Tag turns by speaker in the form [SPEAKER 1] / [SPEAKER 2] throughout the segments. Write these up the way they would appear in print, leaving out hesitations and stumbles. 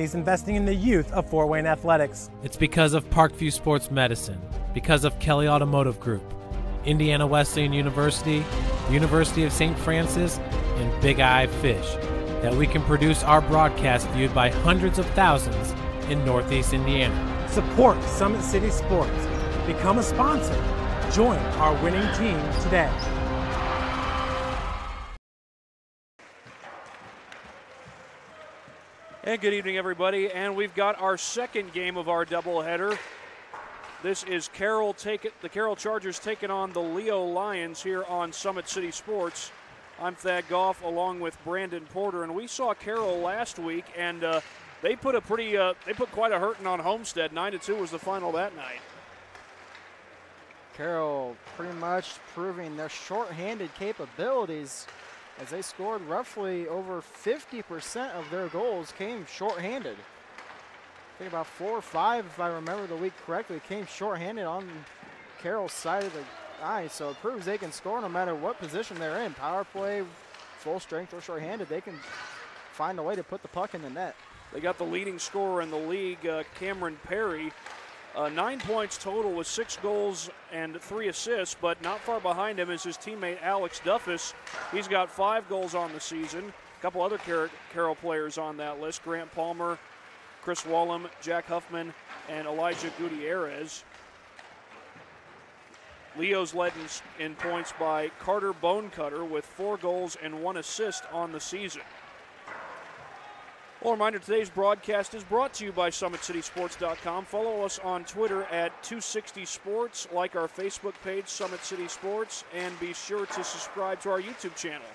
[SPEAKER 1] He's investing in the youth of Fort Wayne athletics.
[SPEAKER 2] It's because of Parkview Sports Medicine, because of Kelly Automotive Group, Indiana Wesleyan University, the University of St. Francis, and Big Eye Fish, that we can produce our broadcast viewed by hundreds of thousands in Northeast Indiana.
[SPEAKER 1] Support Summit City Sports. Become a sponsor. Join our winning team today.
[SPEAKER 3] And good evening, everybody. And we've got our second game of our doubleheader. This is the Carroll Chargers taking on the Leo Lions here on Summit City Sports. I'm Thad Goff along with Brandon Porter, and we saw Carroll last week, and they put quite a hurting on Homestead. 9-2 was the final that night.
[SPEAKER 4] Carroll pretty much proving their shorthanded capabilities, as they scored roughly over 50% of their goals came shorthanded. I think about 4 or 5, if I remember the week correctly, came shorthanded on Carroll's side of the ice. So it proves they can score no matter what position they're in. Power play, full strength, or shorthanded, they can find a way to put the puck in the net.
[SPEAKER 3] They got the leading scorer in the league, Cameron Perry. 9 points total with 6 goals and 3 assists, but not far behind him is his teammate Alex Duffus. He's got 5 goals on the season. A couple other Carroll players on that list: Grant Palmer, Chris Wallum, Jack Huffman, and Elijah Gutierrez. Leo's led in points by Carter Bonecutter with 4 goals and 1 assist on the season. Well, a reminder, today's broadcast is brought to you by SummitCitySports.com. Follow us on Twitter at 260sports, like our Facebook page, Summit City Sports, and be sure to subscribe to our YouTube channel.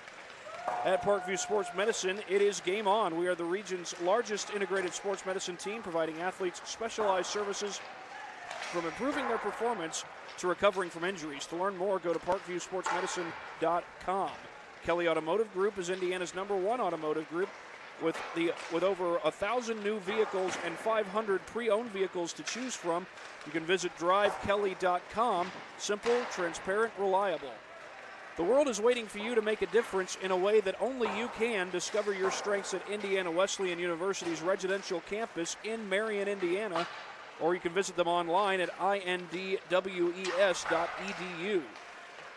[SPEAKER 3] At Parkview Sports Medicine, it is game on. We are the region's largest integrated sports medicine team, providing athletes specialized services from improving their performance to recovering from injuries. To learn more, go to parkviewsportsmedicine.com. Kelly Automotive Group is Indiana's #1 automotive group, with over 1,000 new vehicles and 500 pre-owned vehicles to choose from. You can visit drivekelly.com. Simple, transparent, reliable. The world is waiting for you to make a difference in a way that only you can. Discover your strengths at Indiana Wesleyan University's residential campus in Marion, Indiana, or you can visit them online at indwes.edu.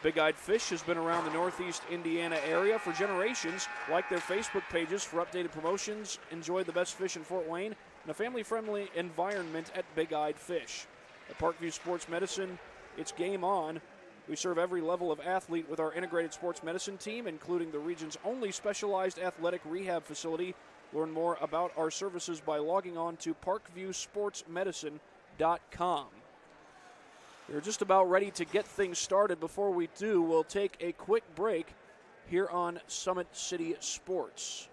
[SPEAKER 3] Big-Eyed Fish has been around the Northeast Indiana area for generations. Like their Facebook pages for updated promotions. Enjoy the best fish in Fort Wayne in a family-friendly environment at Big-Eyed Fish. At Parkview Sports Medicine, it's game on. We serve every level of athlete with our integrated sports medicine team, including the region's only specialized athletic rehab facility. Learn more about our services by logging on to parkviewsportsmedicine.com. We're just about ready to get things started. Before we do, we'll take a quick break here on Summit City Sports.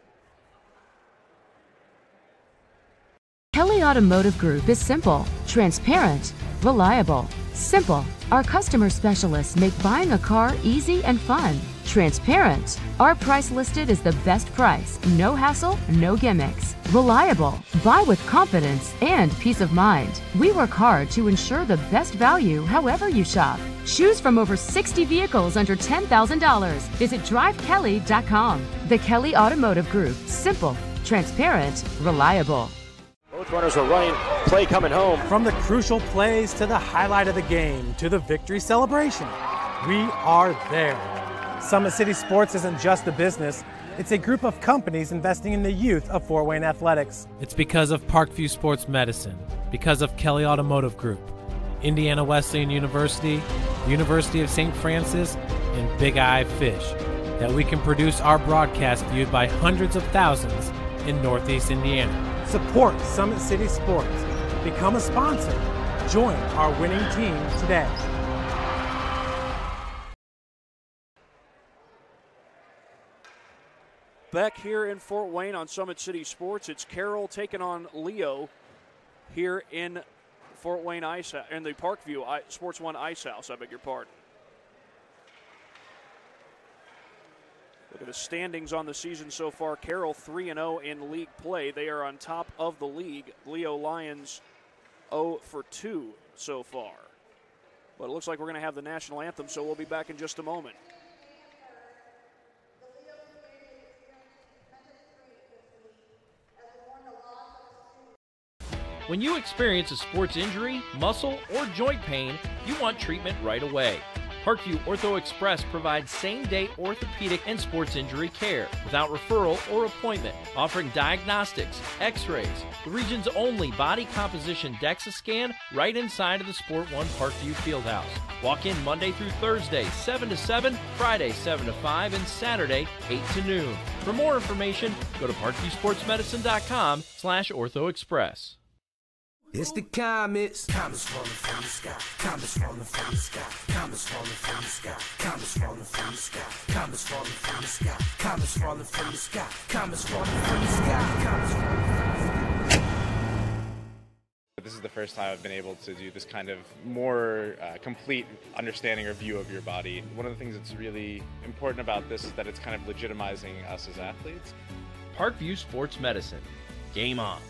[SPEAKER 5] Kelly Automotive Group is simple, transparent, reliable. Simple. Our customer specialists make buying a car easy and fun. Transparent. Our price listed is the best price. No hassle, no gimmicks. Reliable. Buy with confidence and peace of mind. We work hard to ensure the best value however you shop. Choose from over 60 vehicles under $10,000. Visit drivekelly.com. The Kelly Automotive Group. Simple, transparent, reliable.
[SPEAKER 6] Both runners are running, play coming home.
[SPEAKER 1] From the crucial plays to the highlight of the game to the victory celebration, we are there. Summit City Sports isn't just a business, it's a group of companies investing in the youth of Fort Wayne athletics.
[SPEAKER 2] It's because of Parkview Sports Medicine, because of Kelly Automotive Group, Indiana Wesleyan University, the University of St. Francis, and Big Eye Fish, that we can produce our broadcast viewed by hundreds of thousands in Northeast Indiana.
[SPEAKER 1] Support Summit City Sports. Become a sponsor. Join our winning team today.
[SPEAKER 3] Back here in Fort Wayne on Summit City Sports, it's Carroll taking on Leo here in Fort Wayne Ice in the Parkview Sports One Ice House. I beg your pardon. Look at the standings on the season so far. Carroll 3-0 in league play. They are on top of the league. Leo Lions 0 for 2 so far. But it looks like we're going to have the national anthem, so we'll be back in just a moment.
[SPEAKER 7] When you experience a sports injury, muscle, or joint pain, you want treatment right away. Parkview Ortho Express provides same-day orthopedic and sports injury care without referral or appointment, offering diagnostics, x-rays, the region's only body composition DEXA scan right inside of the Sport One Parkview Fieldhouse. Walk in Monday through Thursday, 7 to 7, Friday, 7 to 5, and Saturday, 8 to noon. For more information, go to parkviewsportsmedicine.com/orthoexpress.
[SPEAKER 8] It's the comets. Comets falling from the sky. Comets falling from the sky. Comets falling from the sky. Comets falling from the sky. Comets falling from the sky. Comets falling from the sky. Comets falling from the sky. Comets falling from the sky.
[SPEAKER 9] This is the first time I've been able to do this kind of more complete understanding or view of your body. One of the things that's really important about this is that it's kind of legitimizing us as athletes.
[SPEAKER 7] Parkview Sports Medicine. Game on.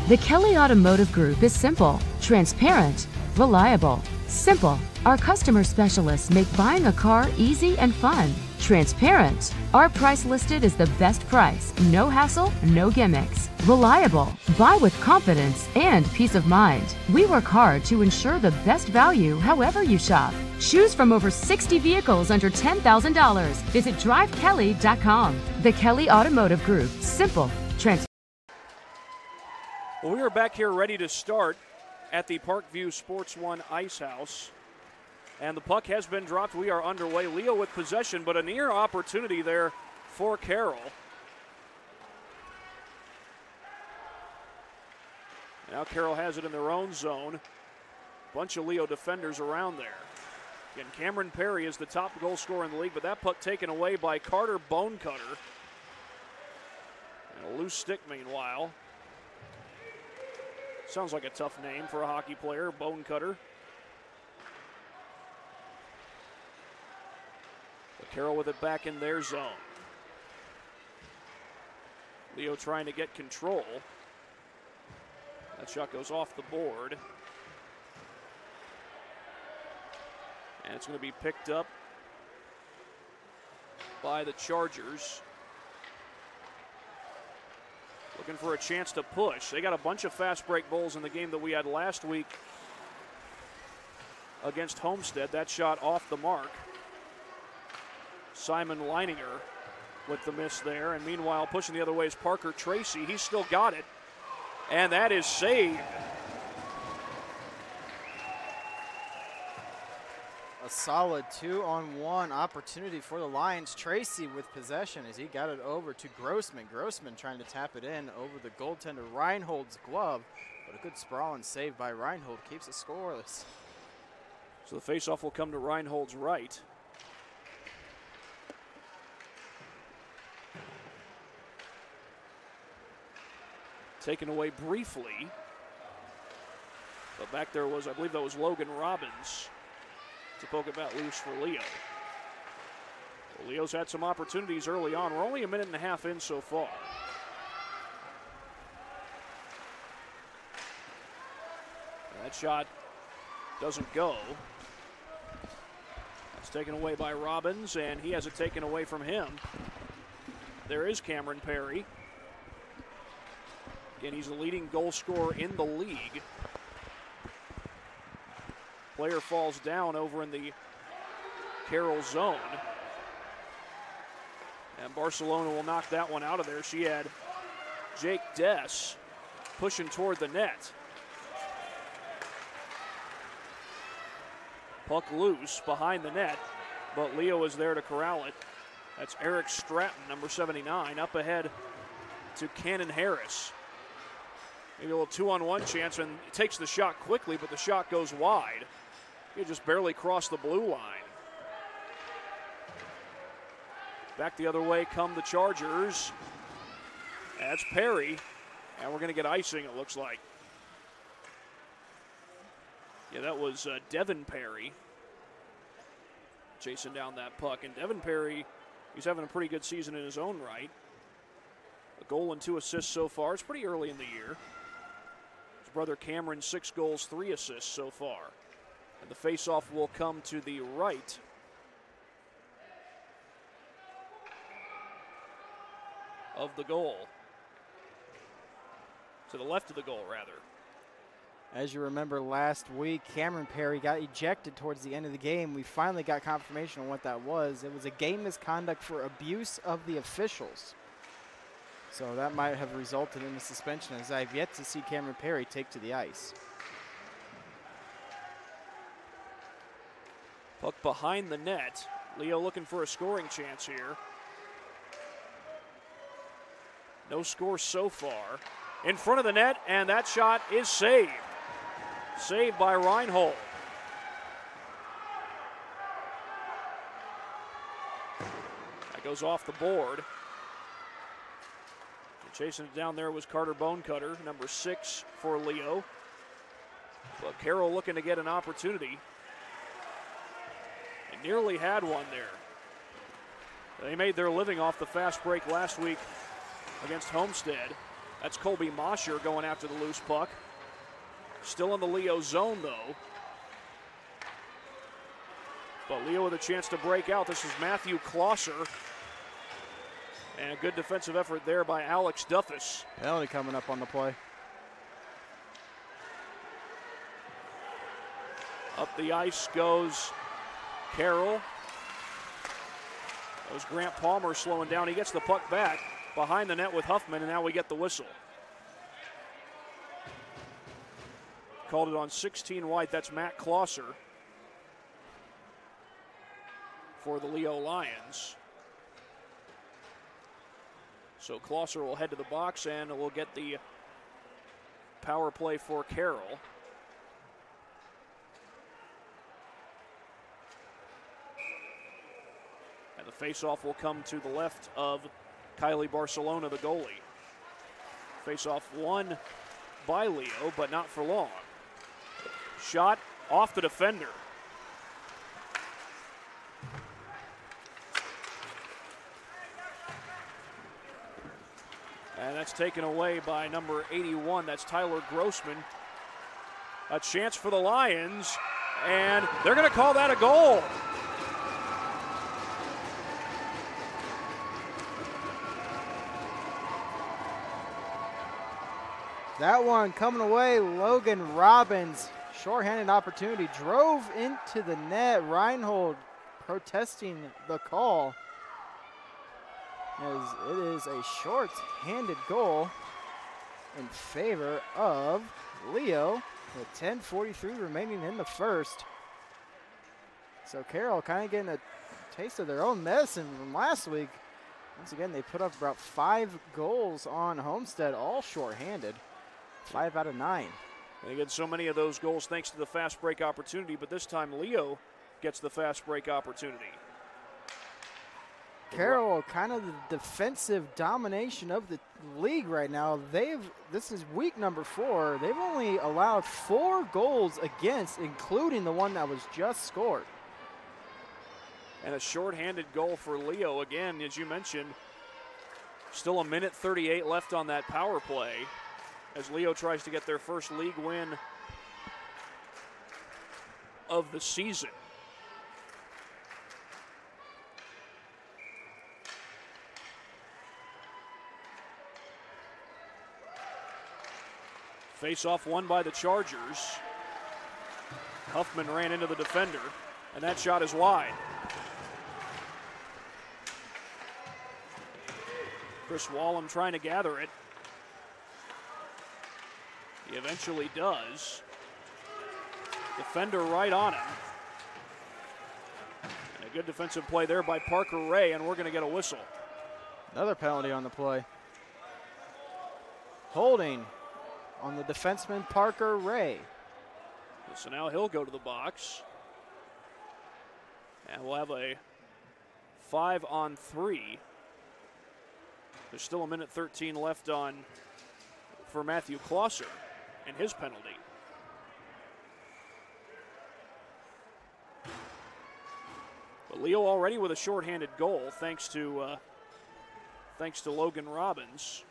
[SPEAKER 5] The Kelly Automotive Group is simple, transparent, reliable. Simple. Our customer specialists make buying a car easy and fun. Transparent. Our price listed is the best price. No hassle, no gimmicks. Reliable. Buy with confidence and peace of mind. We work hard to ensure the best value however you shop. Choose from over 60 vehicles under $10,000. Visit drivekelly.com. The Kelly Automotive Group. Simple, transparent.
[SPEAKER 3] Well, we are back here ready to start at the Parkview Sports One Ice House. And the puck has been dropped. We are underway. Leo with possession, but a near opportunity there for Carroll. Now Carroll has it in their own zone. Bunch of Leo defenders around there. Again, Cameron Perry is the top goal scorer in the league, but that puck taken away by Carter Bonecutter. And a loose stick meanwhile. Sounds like a tough name for a hockey player, Bonecutter. But Carroll with it back in their zone. Leo trying to get control. That shot goes off the board. And it's going to be picked up by the Chargers. Looking for a chance to push. They got a bunch of fast break goals in the game that we had last week against Homestead. That shot off the mark. Simon Leininger with the miss there. And meanwhile, pushing the other way is Parker Tracy. He's still got it. And that is saved.
[SPEAKER 4] A solid 2-on-1 opportunity for the Lions. Tracy with possession as he got it over to Grossman. Grossman trying to tap it in over the goaltender Reinhold's glove, but a good sprawl and save by Reinhold keeps it scoreless.
[SPEAKER 3] So the faceoff will come to Reinhold's right. Taken away briefly, but back there was, I believe that was Logan Robbins to poke it back loose for Leo. Well, Leo's had some opportunities early on. We're only a minute and a half in so far. That shot doesn't go. That's taken away by Robbins, and he has it taken away from him. There is Cameron Perry. Again, he's the leading goal scorer in the league. Player falls down over in the Carroll zone. And Barcelona will knock that one out of there. She had Jake Dess pushing toward the net. Puck loose behind the net, but Leo is there to corral it. That's Eric Stratton, number 79, up ahead to Cannon Harris. Maybe a little 2-on-1 chance, and he takes the shot quickly, but the shot goes wide. He just barely crossed the blue line. Back the other way come the Chargers. That's Perry And we're going to get icing, it looks like. Yeah, that was Devin Perry chasing down that puck. And Devin Perry, he's having a pretty good season in his own right. A goal and 2 assists so far. It's pretty early in the year. His brother Cameron, 6 goals, 3 assists so far. And the faceoff will come to the right of the goal. To the left of the goal, rather.
[SPEAKER 4] As you remember last week, Cameron Perry got ejected towards the end of the game. We finally got confirmation on what that was. It was a game misconduct for abuse of the officials. So that might have resulted in a suspension, as I've yet to see Cameron Perry take to the ice.
[SPEAKER 3] Puck behind the net. Leo looking for a scoring chance here. No score so far. In front of the net, and that shot is saved. Saved by Reinhold. That goes off the board. And chasing it down there was Carter Bonecutter, number 6 for Leo. But Carroll looking to get an opportunity. They nearly had one there. They made their living off the fast break last week against Homestead. That's Colby Mosher going after the loose puck. Still in the Leo zone, though. But Leo with a chance to break out. This is Matthew Klosser. And a good defensive effort there by Alex Duffus.
[SPEAKER 4] Penalty coming up on the play.
[SPEAKER 3] Up the ice goes Carroll. That was Grant Palmer slowing down. He gets the puck back behind the net with Huffman, and now we get the whistle. Called it on 16 white. That's Matt Klosser for the Leo Lions. So Klosser will head to the box, and we'll get the power play for Carroll. And the faceoff will come to the left of Kylie Barcelona, the goalie. Faceoff won by Leo, but not for long. Shot off the defender. And that's taken away by number 81. That's Tyler Grossman. A chance for the Lions, and they're going to call that a goal.
[SPEAKER 4] That one coming away, Logan Robbins. Shorthanded opportunity, drove into the net. Reinhold protesting the call, as it is a short-handed goal in favor of Leo with 10:43 remaining in the first. So Carroll kind of getting a taste of their own medicine from last week. Once again, they put up about 5 goals on Homestead, all short-handed. 5 out of 9.
[SPEAKER 3] They get so many of those goals thanks to the fast break opportunity, but this time Leo gets the fast break opportunity.
[SPEAKER 4] Carroll, kind of the defensive domination of the league right now. This is week number 4. They've only allowed 4 goals against, including the one that was just scored.
[SPEAKER 3] And a shorthanded goal for Leo. Again, as you mentioned, still a minute 38 left on that power play, as Leo tries to get their first league win of the season. Face-off won by the Chargers. Huffman ran into the defender, and that shot is wide. Chris Wallum trying to gather it. He eventually does. Defender right on him. And a good defensive play there by Parker Ray, and we're going to get a whistle.
[SPEAKER 4] Another penalty on the play. Holding on the defenseman Parker Ray.
[SPEAKER 3] So now he'll go to the box. And we'll have a 5-on-3. There's still a minute 13 left on for Matthew Closser and his penalty. But Leo already with a shorthanded goal thanks to Logan Robbins.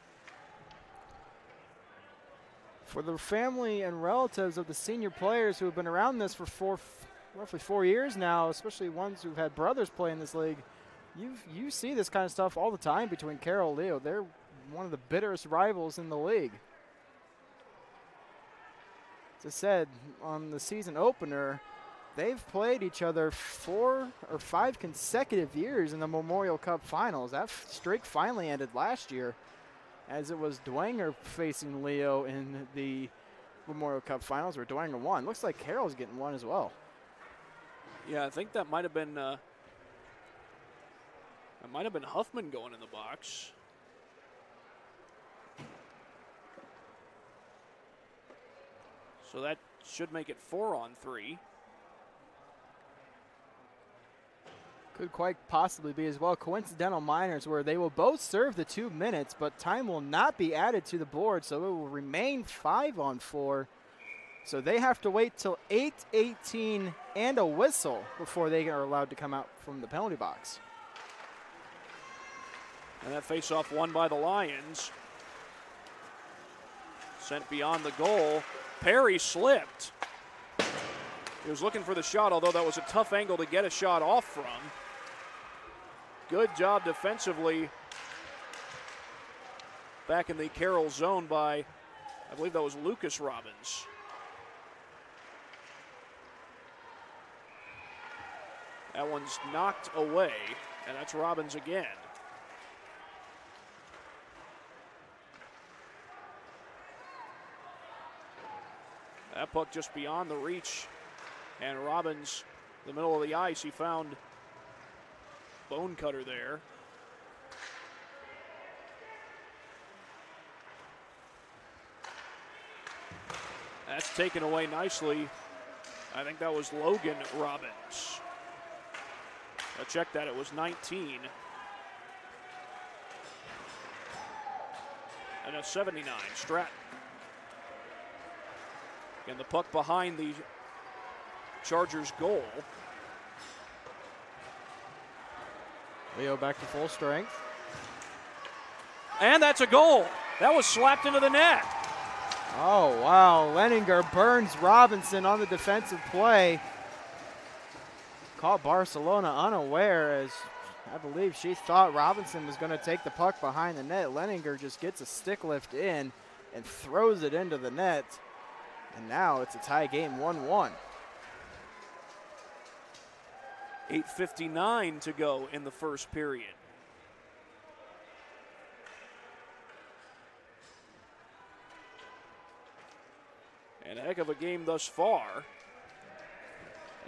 [SPEAKER 4] For the family and relatives of the senior players who have been around this for roughly 4 years now, especially ones who've had brothers play in this league, you see this kind of stuff all the time between Carroll and Leo. They're one of the bitterest rivals in the league. As I said, on the season opener, they've played each other 4 or 5 consecutive years in the Memorial Cup finals. That streak finally ended last year, as it was Dwenger facing Leo in the Memorial Cup finals, where Dwenger won. Looks like Carroll's getting one as well.
[SPEAKER 3] Yeah, I think that might have been Huffman going in the box. So that should make it 4-on-3.
[SPEAKER 4] Could quite possibly be as well coincidental minors, where they will both serve the 2 minutes, but time will not be added to the board, so it will remain 5-on-4. So they have to wait till 8:18 and a whistle before they are allowed to come out from the penalty box.
[SPEAKER 3] And that faceoff won by the Lions. Sent beyond the goal. Perry slipped. He was looking for the shot, although that was a tough angle to get a shot off from. Good job defensively back in the Carroll zone by, I believe that was Lucas Robbins. That one's knocked away, and that's Robbins again. That puck just beyond the reach, and Robbins, in the middle of the ice, he found Bone Cutter there. That's taken away nicely. I think that was Logan Robbins. I checked that, it was 19. And a 79, Stratton. And the puck behind the Chargers' goal.
[SPEAKER 4] Leo back to full strength.
[SPEAKER 3] And that's a goal. That was slapped into the net.
[SPEAKER 4] Oh, wow. Leninger burns Robinson on the defensive play. Caught Barcelona unaware, as I believe she thought Robinson was going to take the puck behind the net. Leninger just gets a stick lift in and throws it into the net. And now it's a tie game, 1-1.
[SPEAKER 3] 8:59 to go in the first period. And a heck of a game thus far.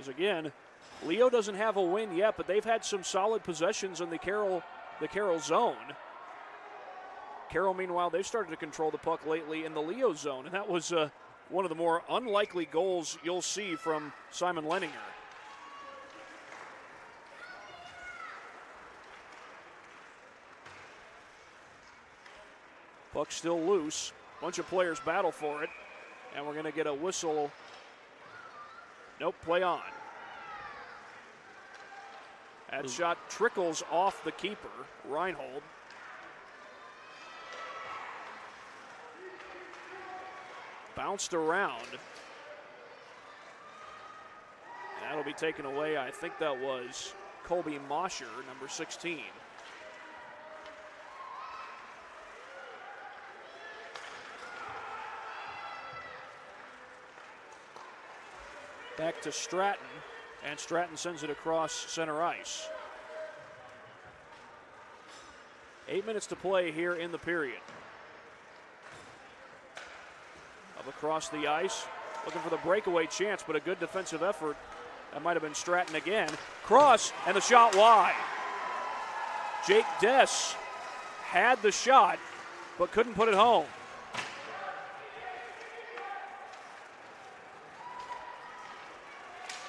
[SPEAKER 3] As again, Leo doesn't have a win yet, but they've had some solid possessions in the Carroll zone. Carroll, meanwhile, they've started to control the puck lately in the Leo zone, and that was one of the more unlikely goals you'll see from Simon Leninger. Puck still loose. Bunch of players battle for it. And we're going to get a whistle. Nope, play on. That shot trickles off the keeper, Reinhold. Bounced around. That'll be taken away. I think that was Colby Mosher, number 16. Back to Stratton, and Stratton sends it across center ice. 8 minutes to play here in the period. Up across the ice, looking for the breakaway chance, but a good defensive effort. That might have been Stratton again. Cross, and the shot wide. Jake Dess had the shot, but couldn't put it home.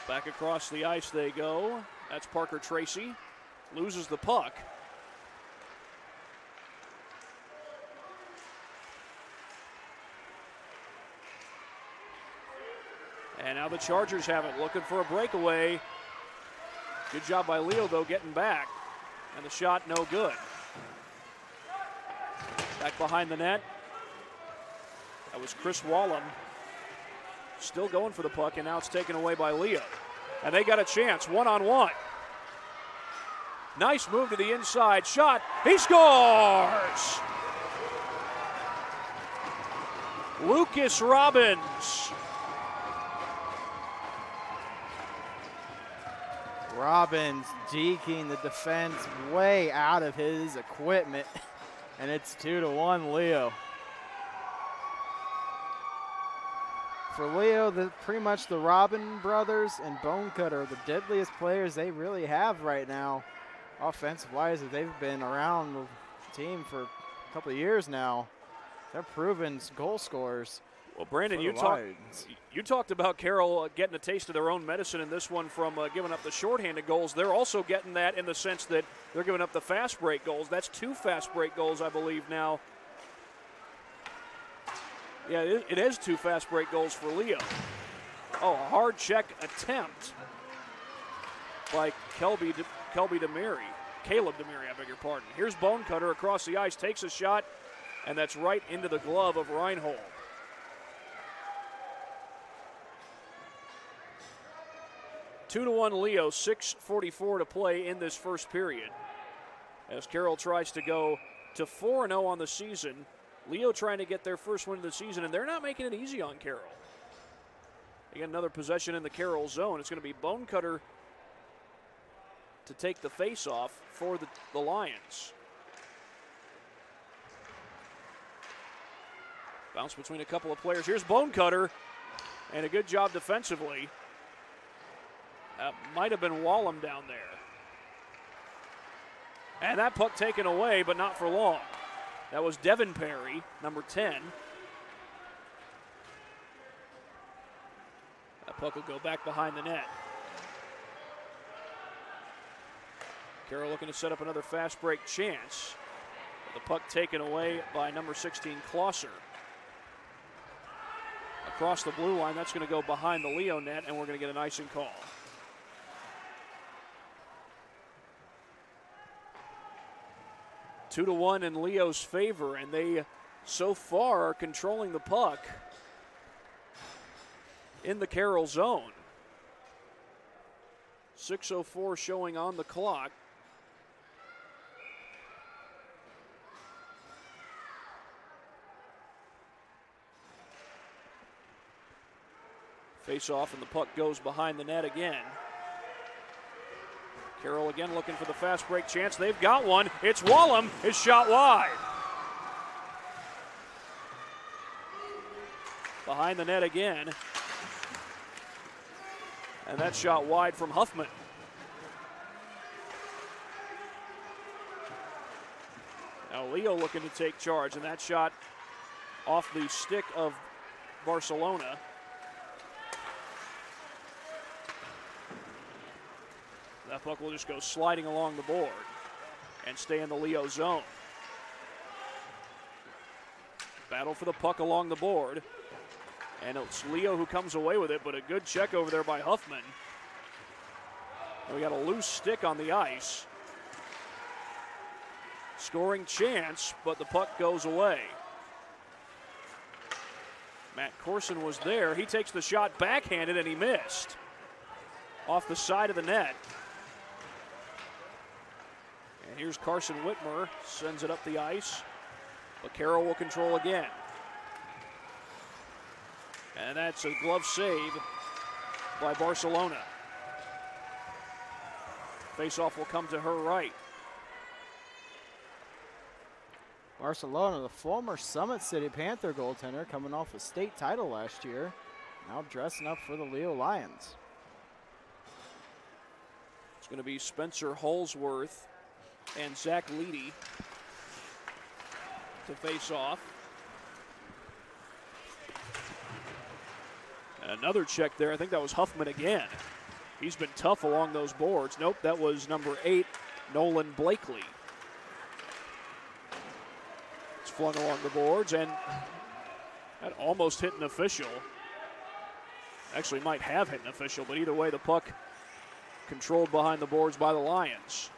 [SPEAKER 3] Back across the ice they go. That's Parker Tracy. Loses the puck. And now the Chargers have it, looking for a breakaway. Good job by Leo, though, getting back. And the shot no good. Back behind the net. That was Chris Wallum. Still going for the puck, and now it's taken away by Leo. And they got a chance, one-on-one. Nice move to the inside, shot, he scores! Lucas Robbins.
[SPEAKER 4] Robbins deking the defense way out of his equipment, and it's 2-1 Leo. For Leo, pretty much the Robin brothers and Bonecutter are the deadliest players they really have right now. Offensive-wise, they've been around the team for a couple of years now. They're proven goal scorers.
[SPEAKER 3] Well, Brandon, you talked about Carroll getting a taste of their own medicine in this one from giving up the shorthanded goals. They're also getting that in the sense that they're giving up the fast break goals. That's 2 fast break goals, I believe, now. Yeah, it is 2 fast break goals for Leo. Oh, a hard check attempt by Caleb Demary, I beg your pardon. Here's Bonecutter across the ice, takes a shot, and that's right into the glove of Reinhold. Two to 1 Leo, 6:44 to play in this first period. As Carroll tries to go to 4-0 on the season. Leo trying to get their first win of the season, and they're not making it easy on Carroll. They get another possession in the Carroll zone. It's going to be Bonecutter to take the face-off for the Lions. Bounce between a couple of players. Here's Bonecutter, and a good job defensively. That might have been Wallum down there. And that puck taken away, but not for long. That was Devin Perry, number 10. That puck will go back behind the net. Carroll looking to set up another fast break chance. The puck taken away by number 16, Klosser. Across the blue line, that's going to go behind the Leo net, and we're going to get an icing call. Two to 1 in Leo's favor, and they so far are controlling the puck in the Carroll zone. 6:04 showing on the clock. Face off, and the puck goes behind the net again. Carroll again looking for the fast break chance. They've got one. It's Wallum. His shot wide. Behind the net again. And that shot wide from Huffman. Now Leo looking to take charge, and that shot off the stick of Barcelona. That puck will just go sliding along the board and stay in the Leo zone. Battle for the puck along the board. And it's Leo who comes away with it, but a good check over there by Huffman. And we got a loose stick on the ice. Scoring chance, but the puck goes away. Matt Corson was there. He takes the shot backhanded, and he missed. Off the side of the net. And here's Carson Whitmer, sends it up the ice, but Carroll will control again. And that's a glove save by Barcelona. Faceoff will come to her right.
[SPEAKER 4] Barcelona, the former Summit City Panther goaltender, coming off a state title last year, now dressing up for the Leo Lions.
[SPEAKER 3] It's going to be Spencer Holsworth and Zach Leedy to face off. And another check there. I think that was Huffman again. He's been tough along those boards. Nope, that was number 8, Nolan Blakely. It's flung along the boards, and that almost hit an official. Actually might have hit an official, but either way, the puck controlled behind the boards by the Lions.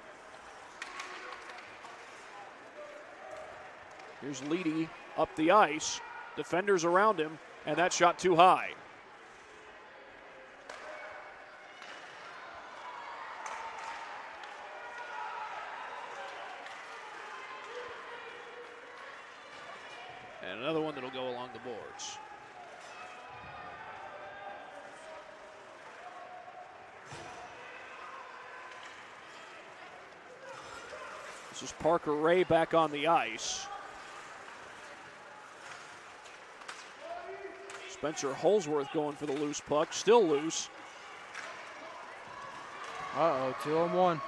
[SPEAKER 3] Here's Leedy up the ice. Defenders around him, and that shot too high. And another one that'll go along the boards. This is Parker Ray back on the ice. Spencer Holsworth going for the loose puck, still loose.
[SPEAKER 4] Uh-oh, 2-on-1.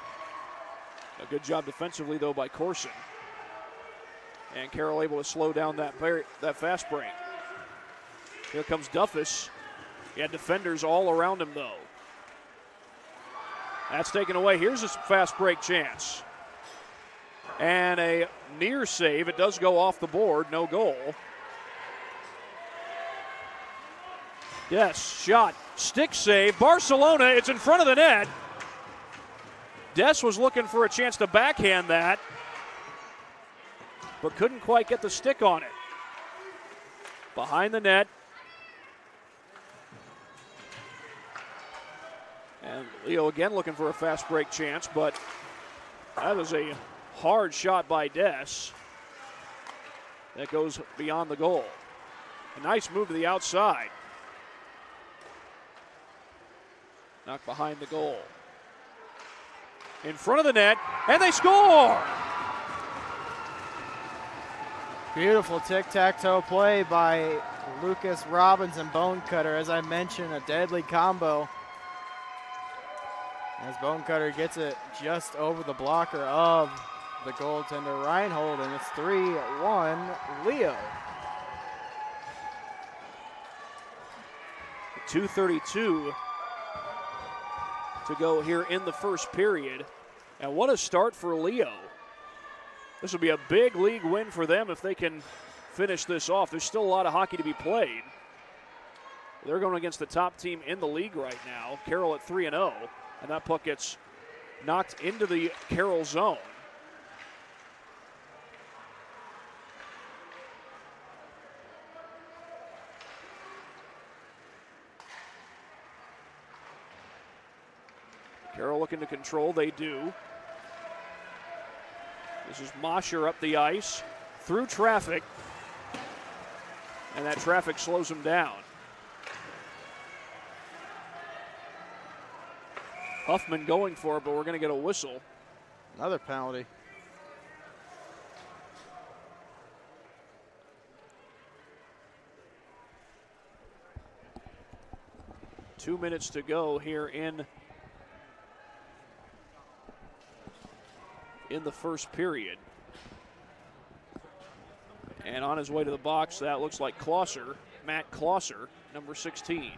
[SPEAKER 3] A good job defensively, though, by Corson. And Carroll able to slow down that fast break. Here comes Duffus. He had defenders all around him, though. That's taken away. Here's a fast break chance. And a near save. It does go off the board, no goal. Yes, shot, stick save, Barcelona, it's in front of the net. Des was looking for a chance to backhand that, but couldn't quite get the stick on it. Behind the net. And Leo again looking for a fast break chance, but that was a hard shot by Des. That goes beyond the goal. A nice move to the outside. Knocked behind the goal. In front of the net, and they score!
[SPEAKER 4] Beautiful tic-tac-toe play by Lucas Robbins and Bonecutter. As I mentioned, a deadly combo. As Bonecutter gets it just over the blocker of the goaltender Reinhold, and it's 3-1 Leo.
[SPEAKER 3] 2:32 to go here in the first period. And what a start for Leo. This will be a big league win for them if they can finish this off. There's still a lot of hockey to be played. They're going against the top team in the league right now, Carroll at 3-0, and that puck gets knocked into the Carroll zone. Carroll looking to control, they do. This is Mosher up the ice, through traffic, and that traffic slows him down. Huffman going for it, but we're going to get a whistle.
[SPEAKER 4] Another penalty.
[SPEAKER 3] Two minutes to go here in the first period. And on his way to the box, that looks like Klosser, Matt Klosser, number 16.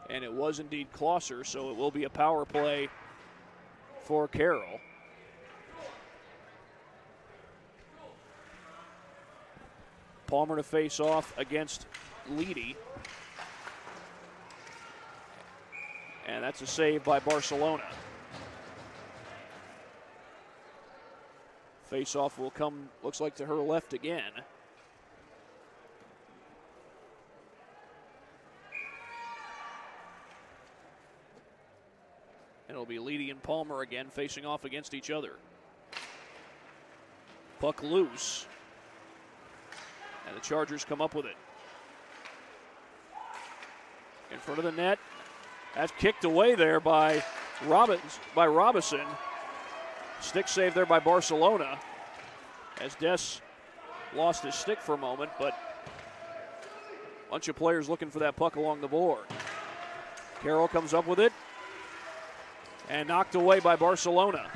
[SPEAKER 3] And it was indeed Klosser, so it will be a power play for Carroll. Palmer to face off against Leedy. And that's a save by Barcelona. Face-off will come, looks like, to her left again. And it'll be Leedy and Palmer again facing off against each other. Puck loose. And the Chargers come up with it. In front of the net. That's kicked away there by Robinson. Stick save there by Barcelona. As Des lost his stick for a moment, but a bunch of players looking for that puck along the board. Carroll comes up with it. And knocked away by Barcelona.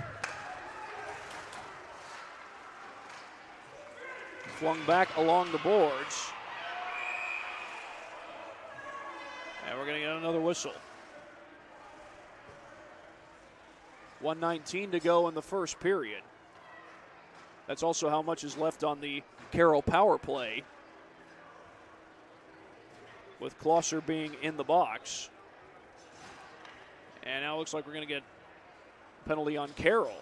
[SPEAKER 3] Flung back along the boards. And we're going to get another whistle. 1:19 to go in the first period. That's also how much is left on the Carroll power play, with Closser being in the box. And now it looks like we're going to get a penalty on Carroll.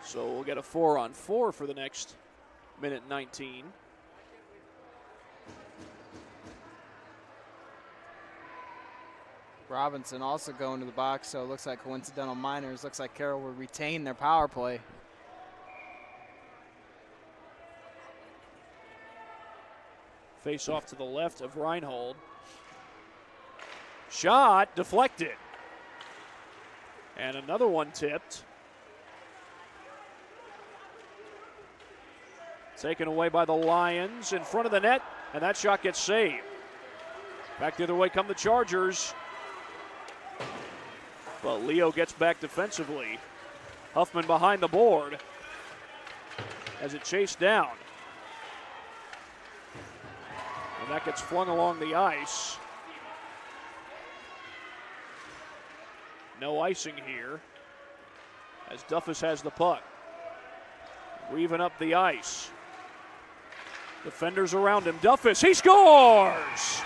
[SPEAKER 3] So we'll get a 4-on-4 for the next minute 19.
[SPEAKER 4] Robinson also going to the box, so it looks like coincidental minors. Looks like Carroll will retain their power play.
[SPEAKER 3] Face off to the left of Reinhold. Shot deflected. And another one tipped. Taken away by the Lions in front of the net, and that shot gets saved. Back the other way come the Chargers. But Leo gets back defensively. Huffman behind the board as it chased down. And that gets flung along the ice. No icing here as Duffus has the puck. Weaving up the ice. Defenders around him. Duffus, he scores!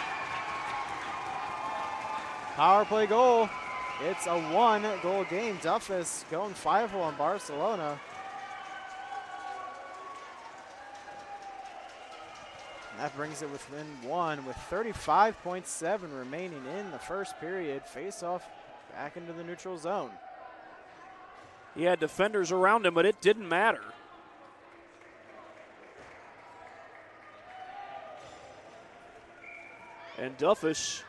[SPEAKER 4] Power play goal. It's a 1-goal game. Duffus going 5-0 on Barcelona. That brings it within 1 with 35.7 remaining in the first period. Face-off back into the neutral zone.
[SPEAKER 3] He had defenders around him, but it didn't matter. And Duffus,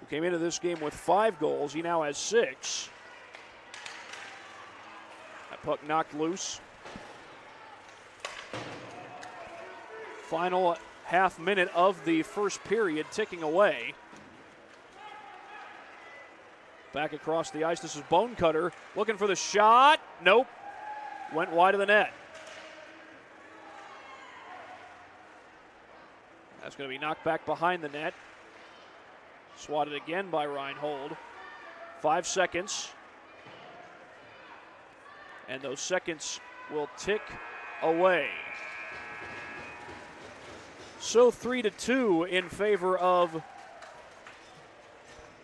[SPEAKER 3] who came into this game with 5 goals, he now has 6. That puck knocked loose. Final half minute of the first period ticking away. Back across the ice, this is Bonecutter looking for the shot. Nope, went wide of the net. That's going to be knocked back behind the net. Swatted again by Reinhold. 5 seconds. And those seconds will tick away. So 3-2 in favor of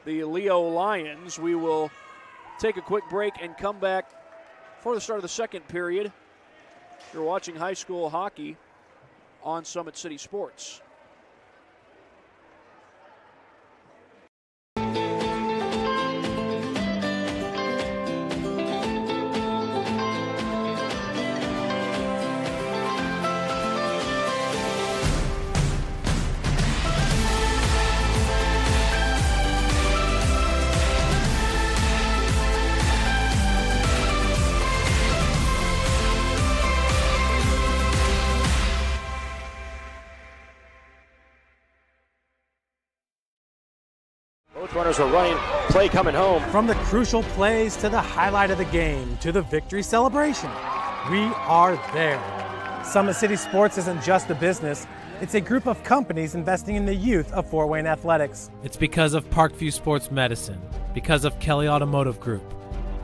[SPEAKER 3] the Leo Lions. We will take a quick break and come back for the start of the second period. You're watching high school hockey on Summit City Sports.
[SPEAKER 6] Runners are running, play coming home.
[SPEAKER 1] From the crucial plays to the highlight of the game to the victory celebration, we are there. Summit City Sports isn't just a business, it's a group of companies investing in the youth of Fort Wayne athletics.
[SPEAKER 2] It's because of Parkview Sports Medicine, because of Kelly Automotive Group,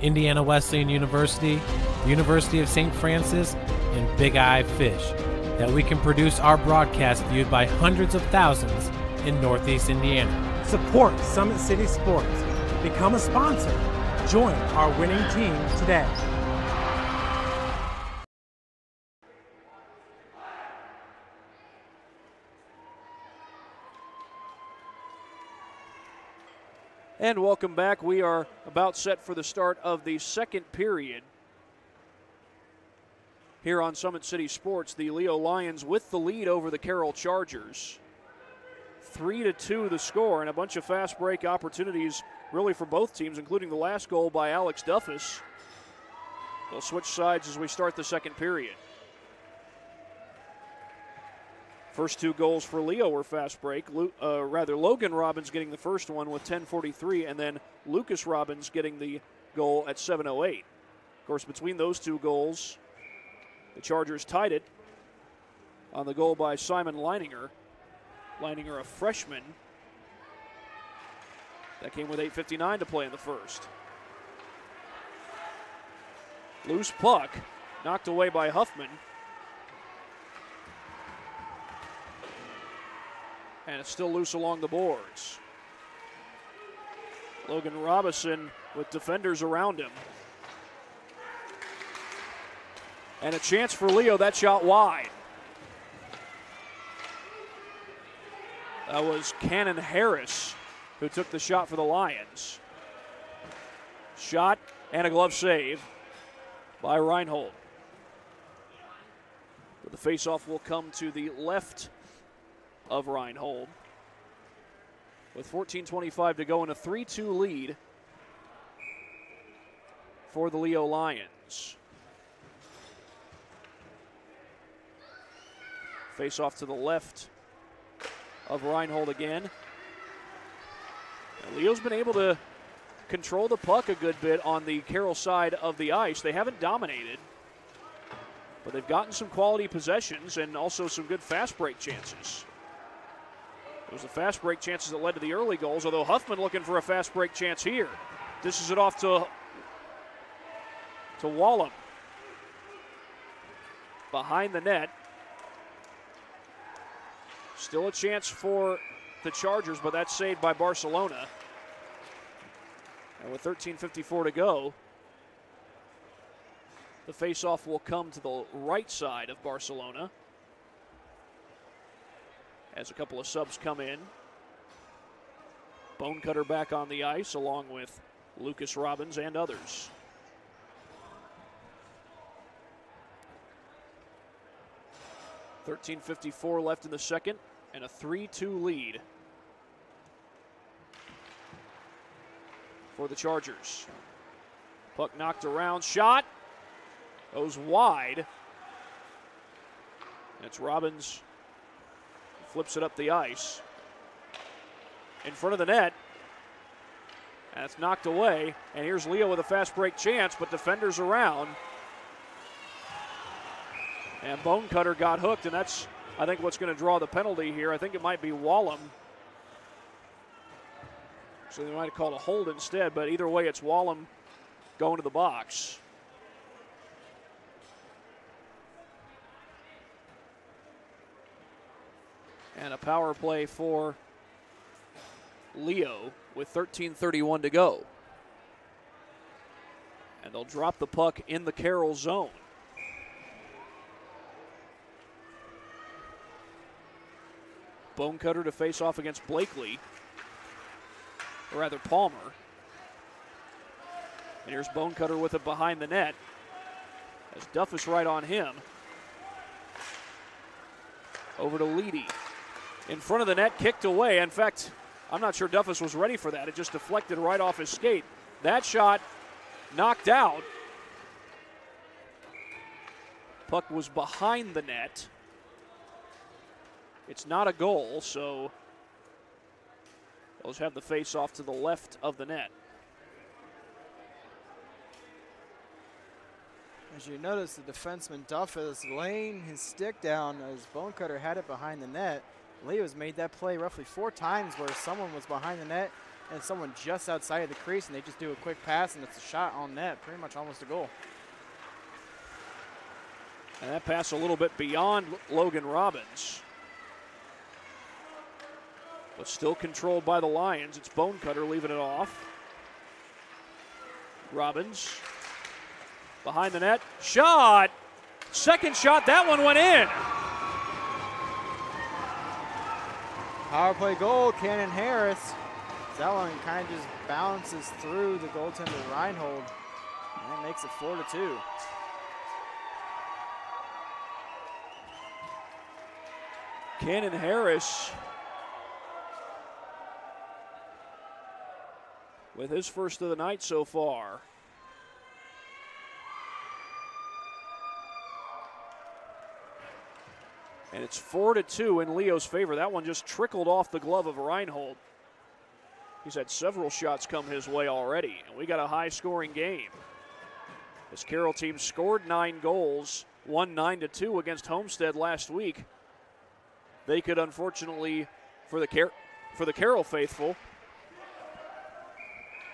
[SPEAKER 2] Indiana Wesleyan University, the University of St. Francis, and Big Eye Fish, that we can produce our broadcast viewed by hundreds of thousands in Northeast Indiana.
[SPEAKER 1] Support Summit City Sports. Become a sponsor. Join our winning team today.
[SPEAKER 3] And welcome back. We are about set for the start of the second period. Here on Summit City Sports, the Leo Lions with the lead over the Carroll Chargers. 3-2 the score, and a bunch of fast break opportunities really for both teams, including the last goal by Alex Duffus. They'll switch sides as we start the second period. First 2 goals for Leo were fast break. Logan Robbins getting the first one with 10:43, and then Lucas Robbins getting the goal at 7:08. Of course, between those 2 goals, the Chargers tied it on the goal by Simon Leininger. Leininger, a freshman That came with 8:59 to play in the first. Loose puck, knocked away by Huffman. And it's still loose along the boards. Logan Robinson with defenders around him. And a chance for Leo, that shot wide. That was Cannon Harris who took the shot for the Lions. Shot and a glove save by Reinhold. But the faceoff will come to the left of Reinhold. With 14:25 to go in a 3-2 lead for the Leo Lions. Faceoff to the left of Reinhold again. And Leo's been able to control the puck a good bit on the Carroll side of the ice. They haven't dominated, but they've gotten some quality possessions and also some good fast break chances. It was the fast break chances that led to the early goals, although Huffman looking for a fast break chance here. Dishes it off to Wallem. Behind the net. Still a chance for the Chargers, but that's saved by Barcelona. And with 13:54 to go, the faceoff will come to the right side of Barcelona as a couple of subs come in. Bonecutter back on the ice along with Lucas Robbins and others. $13:54 left in the second and a 3-2 lead for the Chargers. Puck knocked around, shot, goes wide. It's Robbins, flips it up the ice. In front of the net, and it's knocked away. And here's Leo with a fast break chance, but defenders around. And Bonecutter got hooked, and that's, I think, what's going to draw the penalty here. I think it might be Wallem. So they might have called a hold instead, but either way, it's Wallem going to the box. And a power play for Leo with 13:31 to go. And they'll drop the puck in the Carroll zone. Bonecutter to face off against Blakely, or rather Palmer. And here's Bonecutter with it behind the net as Duff is right on him. Over to Leedy. In front of the net, kicked away. In fact, I'm not sure Duffus was ready for that. It just deflected right off his skate. That shot knocked out. Puck was behind the net. It's not a goal, so those have the face off to the left of the net.
[SPEAKER 4] As you notice, the defenseman Duff is laying his stick down as Bonecutter had it behind the net. Leo's made that play roughly 4 times where someone was behind the net and someone just outside of the crease, and they just do a quick pass, and it's a shot on net, pretty much almost a goal.
[SPEAKER 3] And that pass a little bit beyond Logan Robbins. But still controlled by the Lions. It's Bonecutter leaving it off. Robbins behind the net. Shot! Second shot, that one went in.
[SPEAKER 4] Power play goal, Cannon Harris. That one kind of just bounces through the goaltender Reinhold. And that makes it 4-2.
[SPEAKER 3] Cannon Harris with his first of the night so far. And it's 4-2 in Leo's favor. That one just trickled off the glove of Reinhold. He's had several shots come his way already, and we got a high-scoring game. This Carroll team scored 9 goals, won 9-2 against Homestead last week. They could, unfortunately, for the Carroll faithful,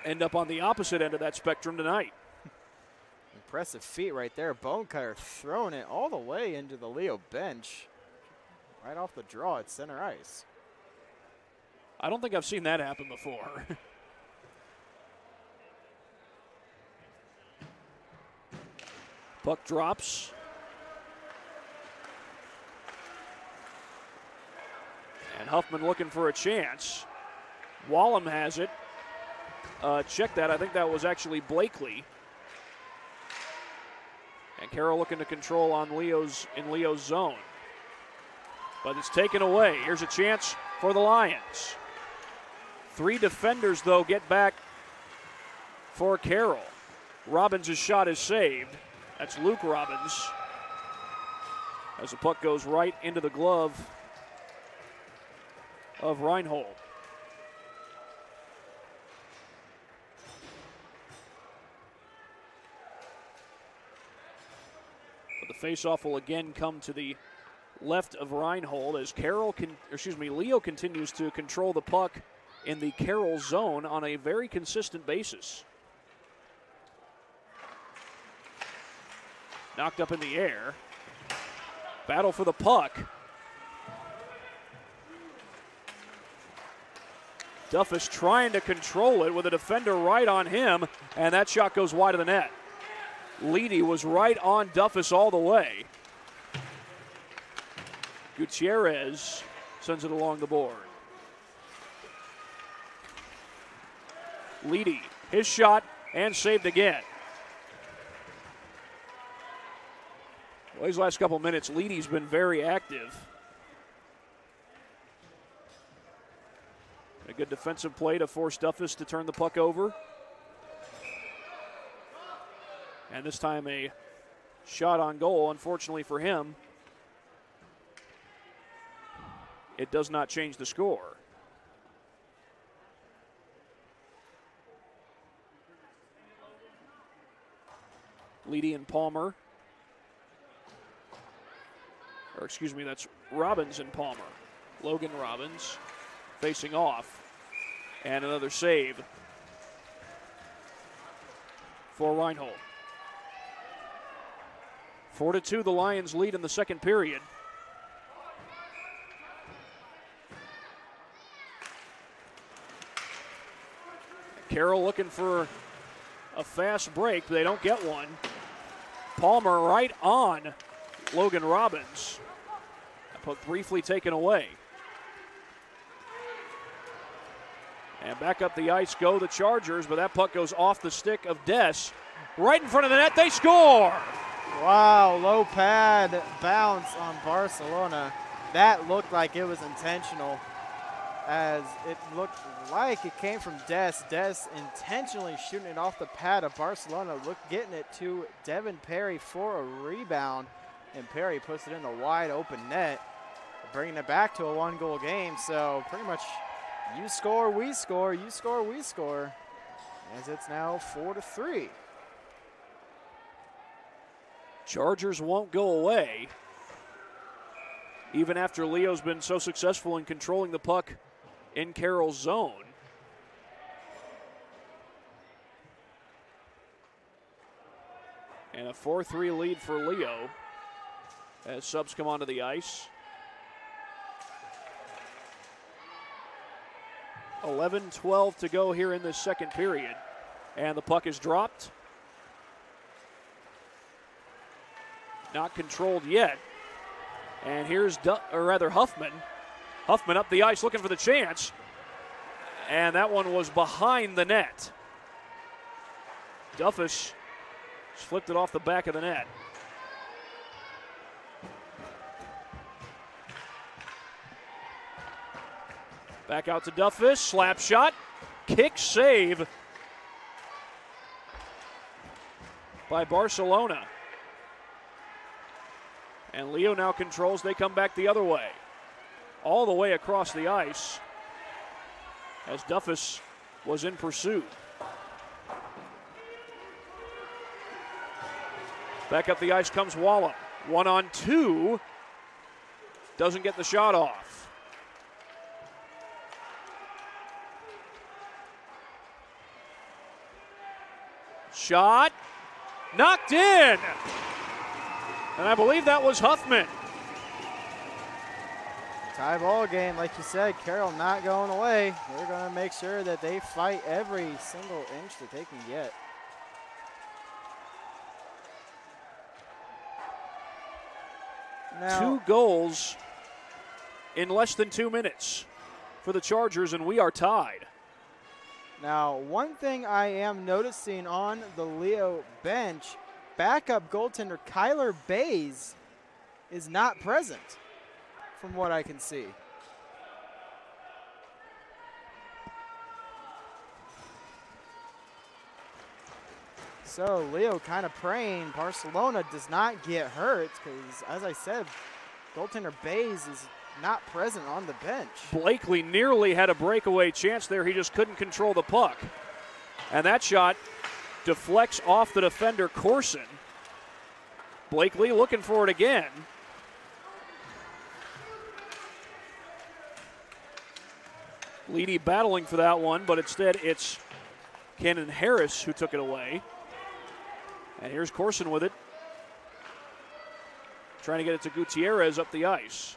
[SPEAKER 3] end up on the opposite end of that spectrum tonight.
[SPEAKER 4] Impressive feat right there. Bone cutter throwing it all the way into the Leo bench. Right off the draw at center ice.
[SPEAKER 3] I don't think I've seen that happen before. Puck drops. And Huffman looking for a chance. Wallem has it. Check that. I think that was actually Blakely. And Carroll looking to control on Leo's zone. But it's taken away. Here's a chance for the Lions. 3 defenders, though, get back for Carroll. Robbins' shot is saved. That's Luke Robbins. As the puck goes right into the glove of Reinhold. But the faceoff will again come to the left of Reinhold as Leo continues to control the puck in the Carroll zone on a very consistent basis. Knocked up in the air. Battle for the puck. Duffus trying to control it with a defender right on him, and that shot goes wide of the net. Leedy was right on Duffus all the way. Gutierrez sends it along the board. Leedy, his shot, and saved again. Well, these last couple minutes, Leedy's been very active. A good defensive play to force Duffus to turn the puck over. And this time a shot on goal, unfortunately for him. It does not change the score. Leedy and Palmer. Or excuse me, that's Robbins and Palmer. Logan Robbins facing off. And another save for Reinhold. 4-2, the Lions lead in the second period. Carroll looking for a fast break. They don't get one. Palmer right on Logan Robbins. That puck briefly taken away. And back up the ice go the Chargers, but that puck goes off the stick of Des. Right in front of the net, they score!
[SPEAKER 4] Wow, low pad bounce on Barcelona. That looked like it was intentional, as it looked like it came from Des. Des intentionally shooting it off the pad of Barcelona, getting it to Devin Perry for a rebound, and Perry puts it in the wide open net, bringing it back to a 1-goal game. So pretty much you score, we score, you score, we score, as it's now 4-3.
[SPEAKER 3] Chargers won't go away, even after Leo's been so successful in controlling the puck in Carroll's zone. And a 4-3 lead for Leo as subs come onto the ice. 11-12 to go here in this second period. And the puck is dropped. Not controlled yet. And here's Huffman. Huffman up the ice looking for the chance. And that one was behind the net. Duffus flipped it off the back of the net. Back out to Duffus, slap shot, kick save by Barcelona. And Leo now controls, they come back the other way. All the way across the ice as Duffus was in pursuit. Back up the ice comes Wallem. 1-on-2. Doesn't get the shot off. Shot. Knocked in. And I believe that was Huffman.
[SPEAKER 4] Tie ball game, like you said, Carroll not going away. They're going to make sure that they fight every single inch that they can get. Now,
[SPEAKER 3] 2 goals in less than 2 minutes for the Chargers, and we are tied.
[SPEAKER 4] Now, one thing I am noticing on the Leo bench, backup goaltender Kyler Bays is not present, from what I can see. So Leo kind of praying Barcelona does not get hurt because, as I said, goaltender Bays is not present on the bench.
[SPEAKER 3] Blakely nearly had a breakaway chance there. He just couldn't control the puck. And that shot deflects off the defender Corson. Blakely looking for it again. Leedy battling for that one, but instead it's Cannon Harris who took it away. And here's Corson with it. Trying to get it to Gutierrez up the ice.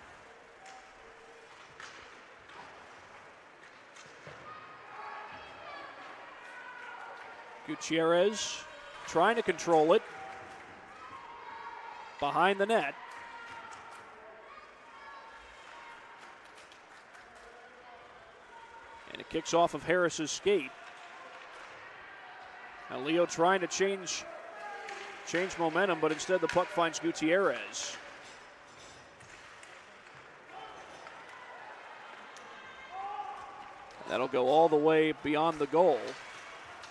[SPEAKER 3] Gutierrez trying to control it. Behind the net. And it kicks off of Harris's skate. Now Leo trying to change momentum, but instead the puck finds Gutierrez. That'll go all the way beyond the goal.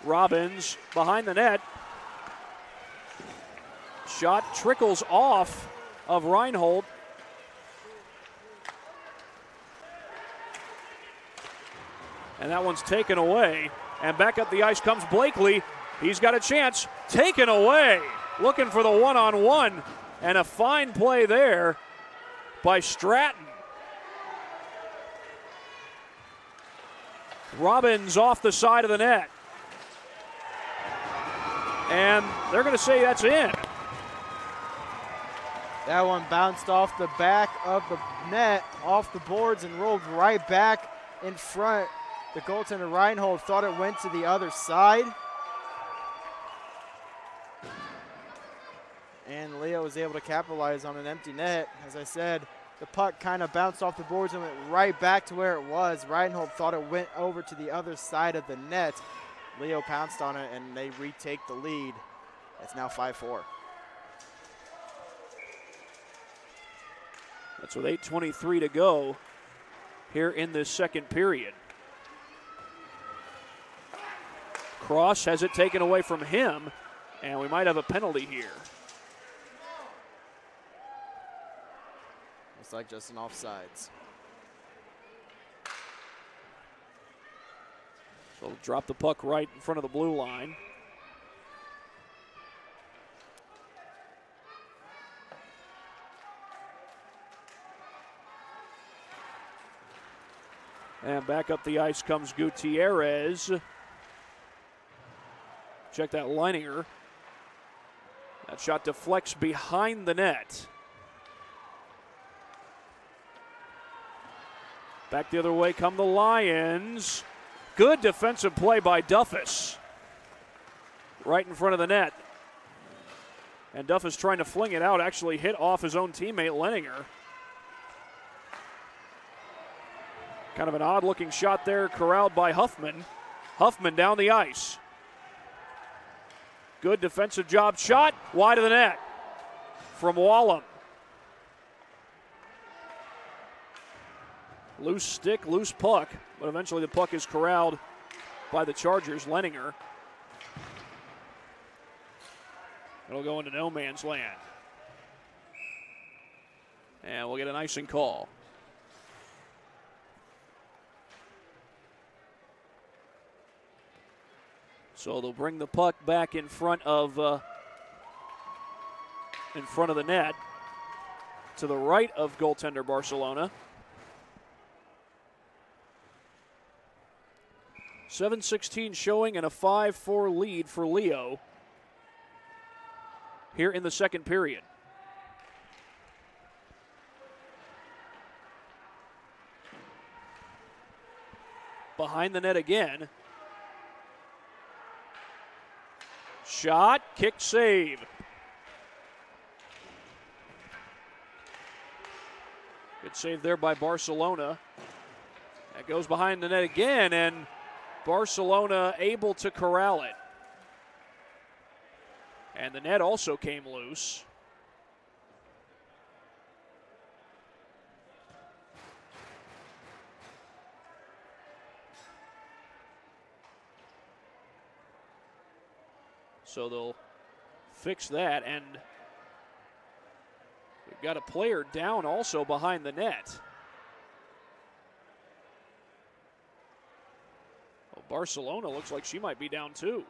[SPEAKER 3] Robbins behind the net. Shot trickles off of Reinhold. And that one's taken away. And back up the ice comes Blakely. He's got a chance. Taken away. Looking for the one-on-one. And a fine play there by Stratton. Robbins off the side of the net. And they're going to say that's in.
[SPEAKER 4] That one bounced off the back of the net, off the boards, and rolled right back in front. The goaltender Reinhold thought it went to the other side. And Leo was able to capitalize on an empty net. As I said, the puck kind of bounced off the boards and went right back to where it was. Reinhold thought it went over to the other side of the net. Leo pounced on it, and they retake the lead. It's now 5-4.
[SPEAKER 3] That's with 8:23 to go here in this second period. Cross has it taken away from him, and we might have a penalty here.
[SPEAKER 4] Looks like just an offsides.
[SPEAKER 3] So drop the puck right in front of the blue line. And back up the ice comes Gutierrez. Check that Leininger. That shot deflects behind the net. Back the other way come the Lions. Good defensive play by Duffus. Right in front of the net. And Duffus trying to fling it out, actually hit off his own teammate Leininger. Kind of an odd-looking shot there, corralled by Huffman. Huffman down the ice. Good defensive job. Shot wide of the net from Wallum. Loose stick, loose puck, but eventually the puck is corralled by the Chargers. Leininger. It'll go into no man's land. And we'll get an icing call. So they'll bring the puck back in front of the net to the right of goaltender Barcelona. 7:16 showing and a 5-4 lead for Leo here in the second period. Behind the net again. Shot, kick, save. Good save there by Barcelona. That goes behind the net again, and Barcelona able to corral it. And the net also came loose. So they'll fix that, and we've got a player down also behind the net. Well, Barcelona looks like she might be down too.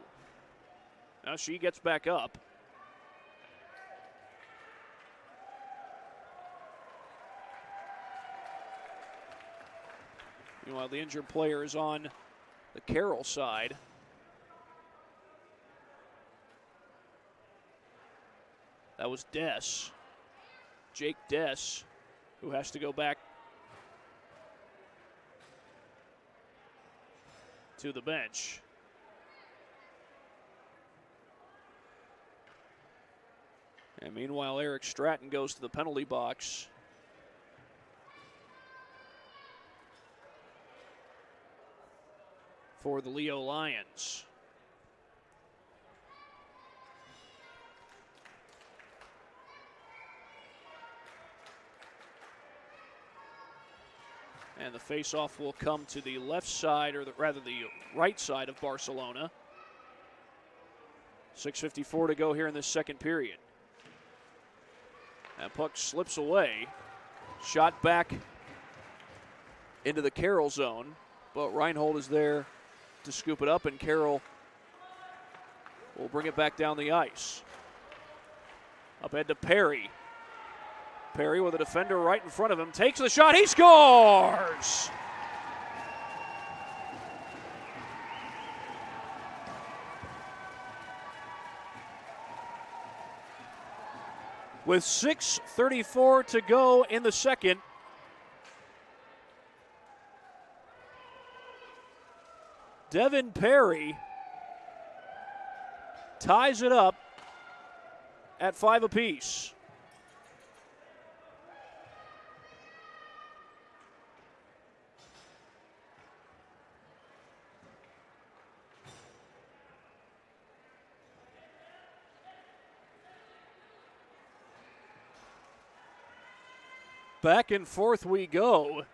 [SPEAKER 3] Now she gets back up. Meanwhile, the injured player is on the Carroll side. That was Jake Dess, who has to go back to the bench. And meanwhile, Eric Stratton goes to the penalty box. For the Leo Lions. And the faceoff will come to the left side, or rather the right side of Barcelona. 6:54 to go here in this second period. And puck slips away. Shot back into the Carroll zone, but Reinhold is there to scoop it up, and Carroll will bring it back down the ice. Up ahead to Perry. Perry with a defender right in front of him, takes the shot, he scores! With 6:34 to go in the second, Devin Perry ties it up at 5 apiece. Back and forth we go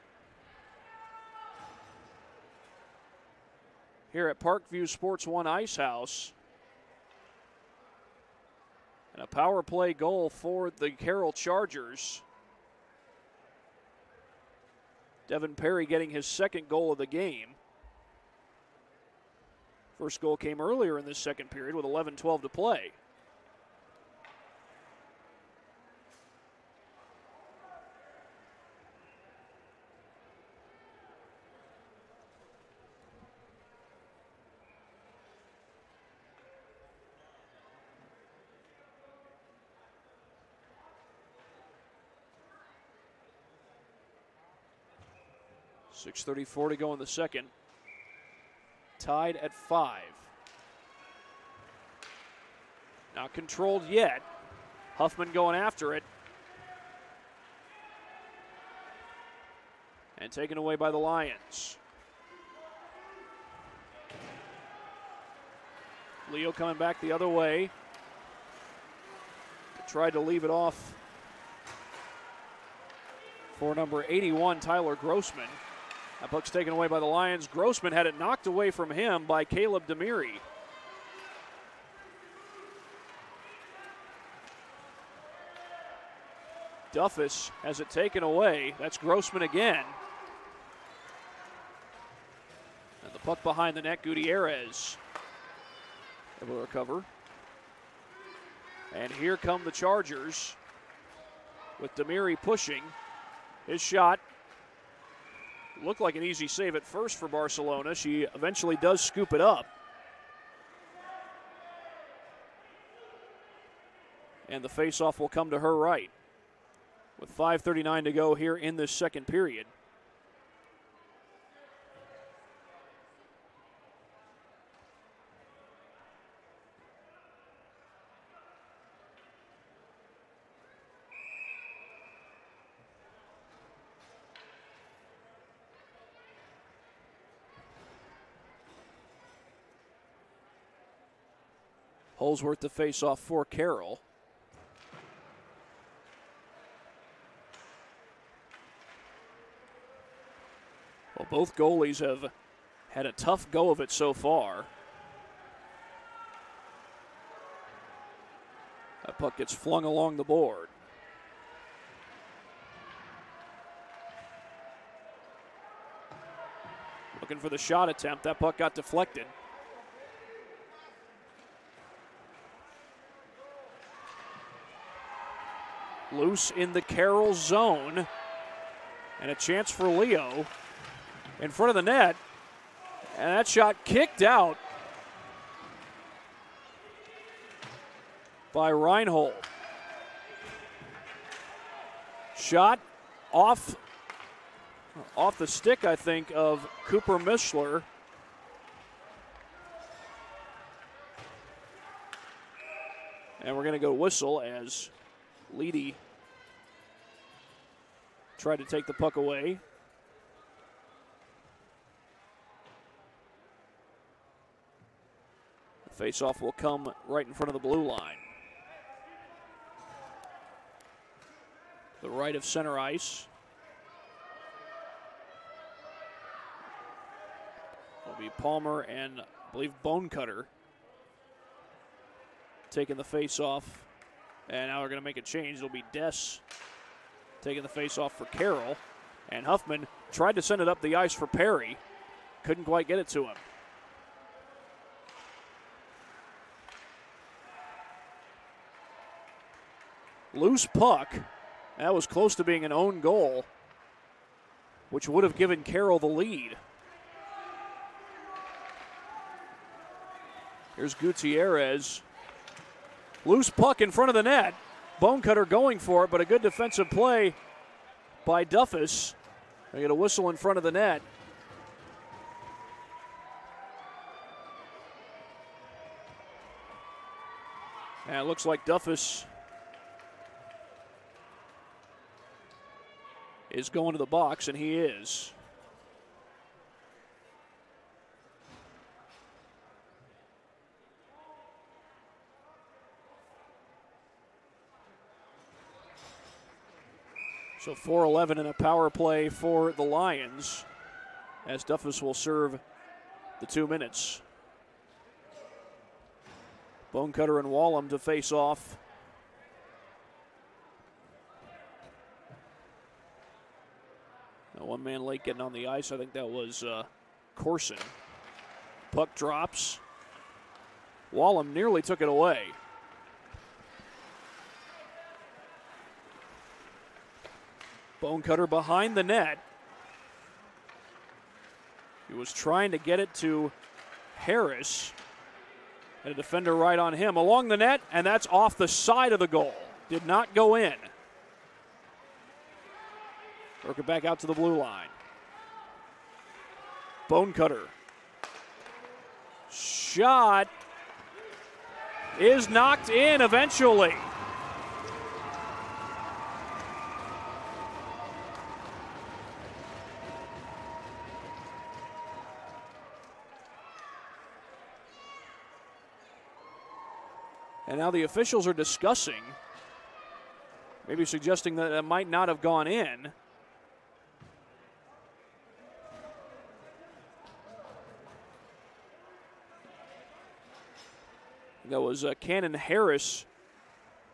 [SPEAKER 3] here at Parkview Sports One Ice House. And a power play goal for the Carroll Chargers. Devin Perry getting his second goal of the game. First goal came earlier in this second period with 11:12 to play. .6:34 to go in the second. Tied at 5. Not controlled yet. Huffman going after it. And taken away by the Lions. Leo coming back the other way. Tried to leave it off for number 81, Tyler Grossman. That puck's taken away by the Lions. Grossman had it knocked away from him by Caleb Demiri. Duffus has it taken away. That's Grossman again. And the puck behind the net, Gutierrez able to recover. And here come the Chargers with Demiri pushing. His shot looked like an easy save at first for Barcelona. She eventually does scoop it up. And And the faceoff will come to her right with 5:39 to go here in this second period. Holsworth to face off for Carroll. Well, both goalies have had a tough go of it so far. That puck gets flung along the board. Looking for the shot attempt. That puck got deflected. Loose in the Carroll zone. And a chance for Leo in front of the net. And that shot kicked out by Reinhold. Shot off the stick, I think, of Cooper Mishler. And we're going to go whistle as Leedy tried to take the puck away. The faceoff will come right in front of the blue line. The right of center ice will be Palmer and, I believe, Bonecutter taking the faceoff. And now we're going to make a change. It'll be Des taking the faceoff for Carroll. And Huffman tried to send it up the ice for Perry. Couldn't quite get it to him. Loose puck. That was close to being an own goal, which would have given Carroll the lead. Here's Gutierrez. Loose puck in front of the net. Bonecutter going for it, but a good defensive play by Duffus. They get a whistle in front of the net. And it looks like Duffus is going to the box, and he is. So 4:11 in a power play for the Lions, as Duffus will serve the 2 minutes. Bonecutter and Wallum to face off. Now one man late getting on the ice. I think that was Corson. Puck drops. Wallum nearly took it away. Bonecutter behind the net. He was trying to get it to Harris. And a defender right on him. Along the net, and that's off the side of the goal. Did not go in. Work it back out to the blue line. Bonecutter. Shot is knocked in eventually. And now the officials are discussing, maybe suggesting that it might not have gone in. That was Cannon Harris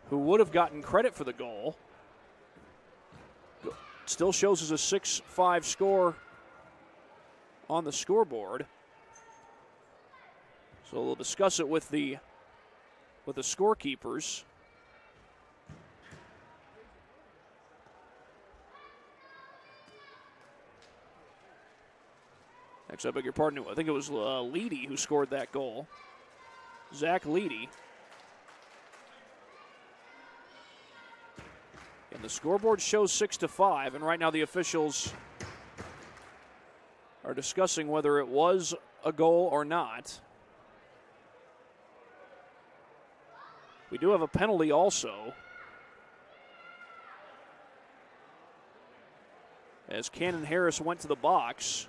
[SPEAKER 3] who would have gotten credit for the goal. Still shows as a 6-5 score on the scoreboard. So we'll discuss it with the scorekeepers. Actually, I beg your pardon. I think it was Leedy who scored that goal. Zach Leedy. And the scoreboard shows 6-5, and right now the officials are discussing whether it was a goal or not. We do have a penalty also, as Cannon Harris went to the box.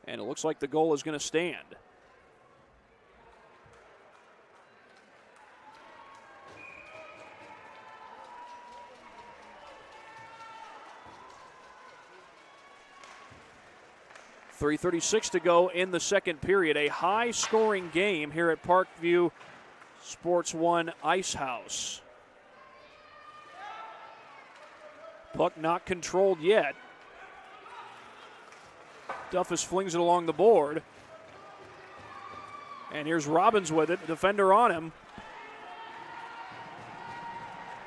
[SPEAKER 3] And it looks like the goal is going to stand. .336 to go in the second period. A high-scoring game here at Parkview Sports 1 Ice House. Puck not controlled yet. Duffus flings it along the board. And here's Robbins with it, defender on him.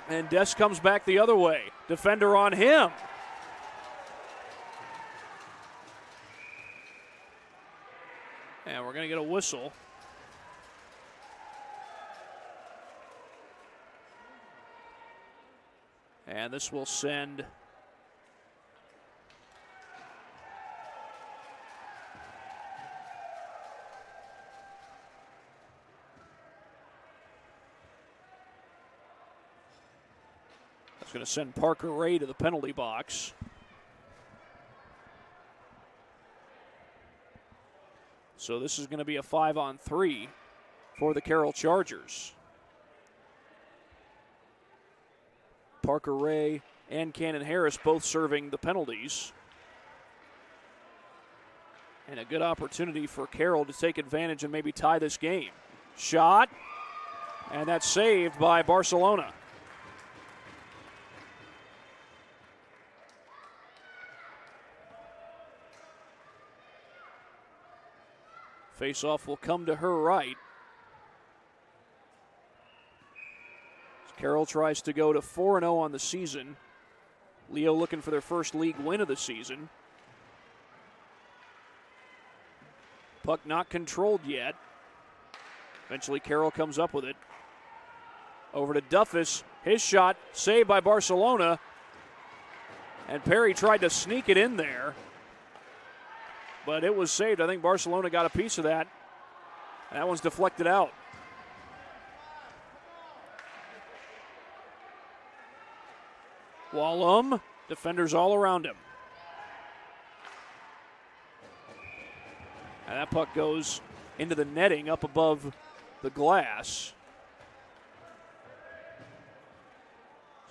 [SPEAKER 3] And Des comes back the other way, defender on him. And we're going to get a whistle. And this will send going to send Parker Ray to the penalty box. So this is going to be a 5-on-3 for the Carroll Chargers. Parker Ray and Cannon Harris both serving the penalties. And a good opportunity for Carroll to take advantage and maybe tie this game. Shot, and that's saved by Barcelona. Faceoff will come to her right. Carroll tries to go to 4-0 on the season. Leo looking for their first league win of the season. Puck not controlled yet. Eventually Carroll comes up with it. Over to Duffus. His shot saved by Barcelona. And Perry tried to sneak it in there. But it was saved. I think Barcelona got a piece of that. That one's deflected out. Wallum, defenders all around him. And that puck goes into the netting up above the glass.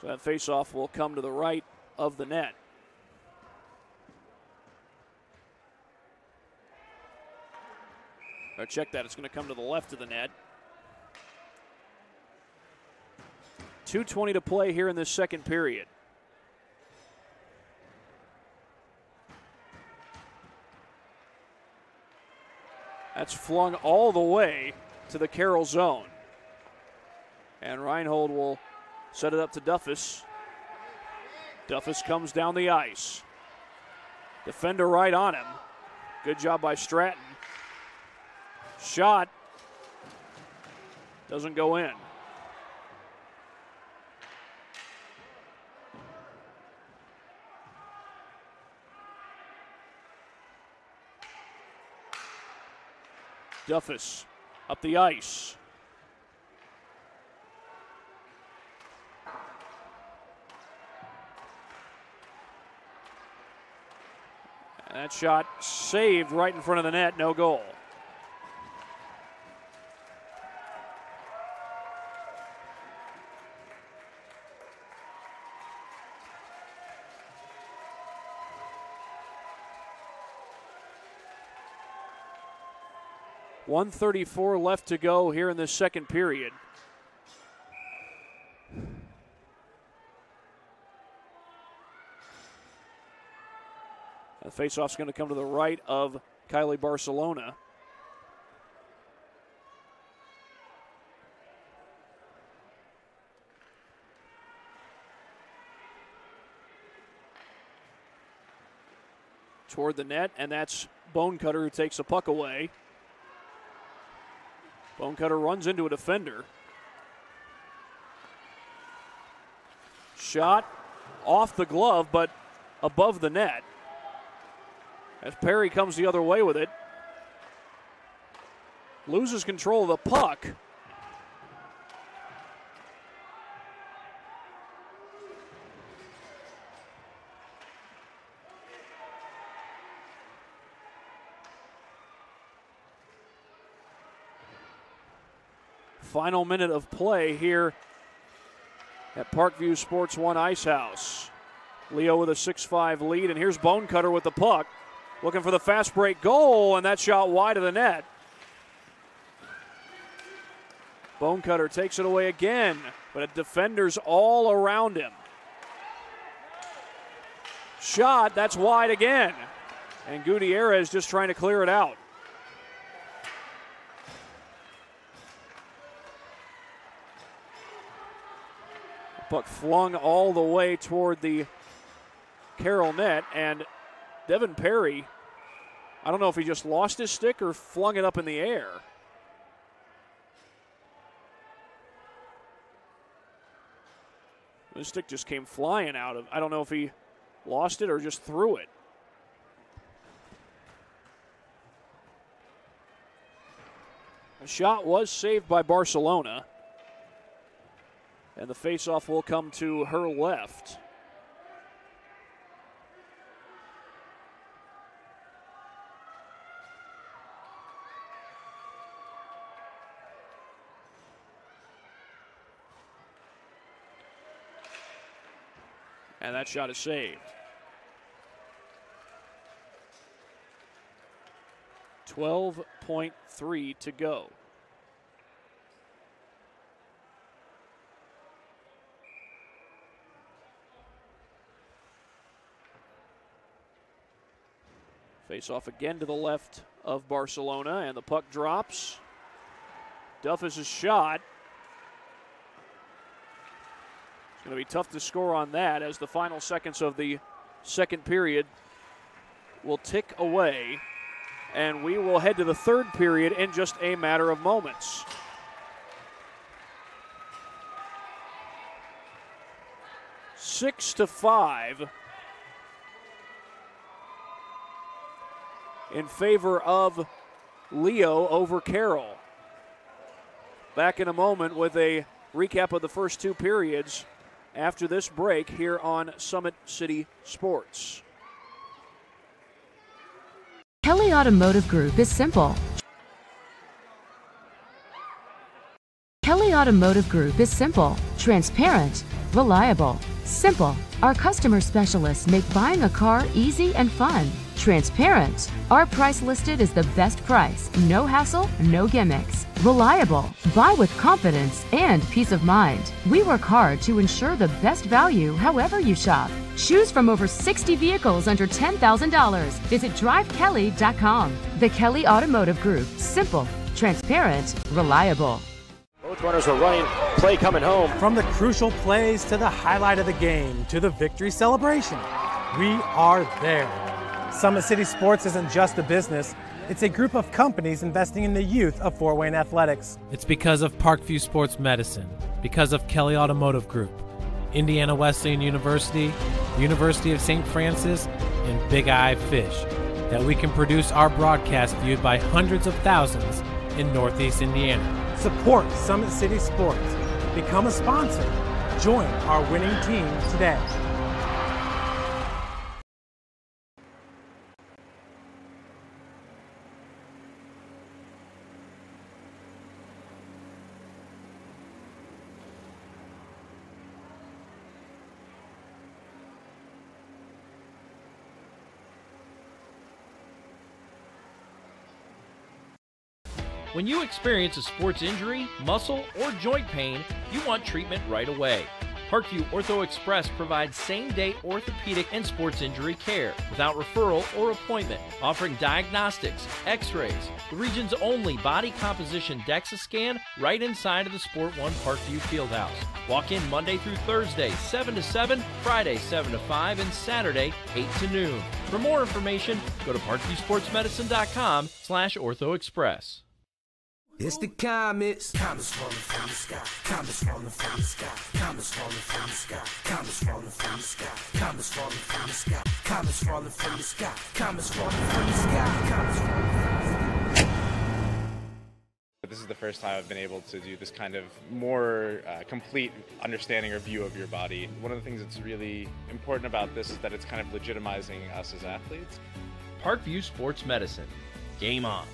[SPEAKER 3] So that faceoff will come to the right of the net. Or check that, it's going to come to the left of the net. 2:20 to play here in this second period. That's flung all the way to the Carroll zone. And Reinhold will set it up to Duffus. Duffus comes down the ice. Defender right on him. Good job by Stratton. Shot doesn't go in. Duffus up the ice. And that shot saved right in front of the net, no goal. .134 left to go here in this second period. The faceoff's going to come to the right of Kylie Barcelona. toward the net, and that's Bonecutter who takes the puck away. Bonecutter runs into a defender. Shot off the glove, but above the net. As Perry comes the other way with it. Loses control of the puck. Final minute of play here at Parkview Sports 1 Ice House. Leo with a 6-5 lead, and here's Bonecutter with the puck. Looking for the fast break goal, and that shot wide of the net. Bonecutter takes it away again, but defenders all around him. Shot, that's wide again. And Gutierrez just trying to clear it out. Puck flung all the way toward the Carroll net, and Devin Perry, I don't know if he just lost his stick or flung it up in the air. The stick just came flying out of, I don't know if he lost it or just threw it. The shot was saved by Barcelona. And the faceoff will come to her left. And that shot is saved. 12.3 to go. Face off again to the left of Barcelona, and the puck drops. Duffus' shot. It's going to be tough to score on that as the final seconds of the second period will tick away, and we will head to the third period in just a matter of moments. Six to 5. In favor of Leo over Carroll. Back in a moment with a recap of the first two periods after this break here on Summit City Sports.
[SPEAKER 5] Kelly Automotive Group is simple. Kelly Automotive Group is simple, transparent, reliable. Simple. Our customer specialists make buying a car easy and fun. Transparent. Our price listed is the best price. No hassle, no gimmicks. Reliable. Buy with confidence and peace of mind. We work hard to ensure the best value however you shop. Choose from over 60 vehicles under $10,000. Visit drivekelly.com. The Kelly Automotive Group. Simple, transparent, reliable.
[SPEAKER 6] Both runners are running, play coming home.
[SPEAKER 1] From the crucial plays to the highlight of the game to the victory celebration, we are there. Summit City Sports isn't just a business, it's a group of companies investing in the youth of Fort Wayne athletics.
[SPEAKER 2] It's because of Parkview Sports Medicine, because of Kelly Automotive Group, Indiana Wesleyan University, University of St. Francis, and Big Eye Fish, that we can produce our broadcast viewed by hundreds of thousands in Northeast Indiana.
[SPEAKER 1] Support Summit City Sports. Become a sponsor. Join our winning team today.
[SPEAKER 7] When you experience a sports injury, muscle, or joint pain, you want treatment right away. Parkview Ortho Express provides same-day orthopedic and sports injury care without referral or appointment, offering diagnostics, x-rays, the region's only body composition DEXA scan right inside of the Sport One Parkview Fieldhouse. Walk in Monday through Thursday, 7 to 7, Friday, 7 to 5, and Saturday, 8 to noon. For more information, go to parkviewsportsmedicine.com/orthoexpress.
[SPEAKER 8] It's the comets. Comets falling from the sky. Comets falling from the sky. Comets falling from the sky. Comets falling from the sky. Comets falling from the sky. Comets falling from the sky. Comets falling from the sky. Comets falling from the sky.
[SPEAKER 9] This is the first time I've been able to do this kind of more complete understanding or view of your body. One of the things that's really important about this is that it's kind of legitimizing us as athletes.
[SPEAKER 7] Parkview Sports Medicine. Game on.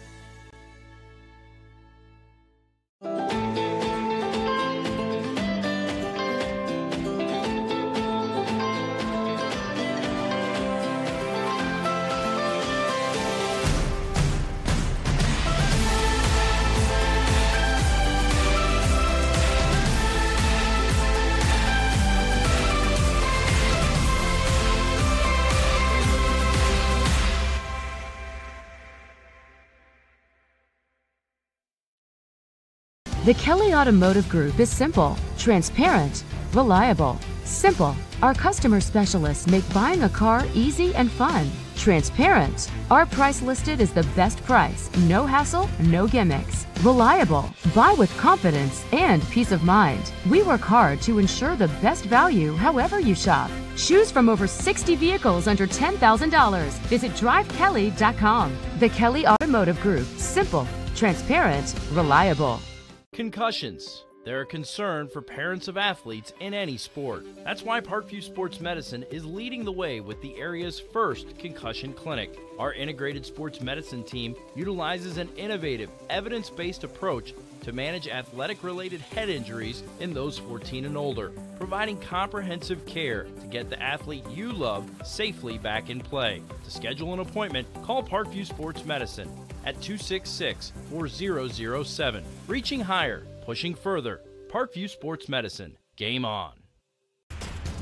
[SPEAKER 5] The Kelly Automotive Group is simple, transparent, reliable. Simple. Our customer specialists make buying a car easy and fun. Transparent. Our price listed is the best price. No hassle, no gimmicks. Reliable. Buy with confidence and peace of mind. We work hard to ensure the best value however you shop. Choose from over 60 vehicles under $10,000. Visit drivekelly.com. The Kelly Automotive Group. Simple, transparent, reliable.
[SPEAKER 7] Concussions. They're a concern for parents of athletes in any sport. That's why Parkview Sports Medicine is leading the way with the area's first concussion clinic. Our integrated sports medicine team utilizes an innovative, evidence-based approach to manage athletic-related head injuries in those 14 and older, providing comprehensive care to get the athlete you love safely back in play. To schedule an appointment, call Parkview Sports Medicine at 266-4007. Reaching higher, pushing further. Parkview Sports Medicine. Game on.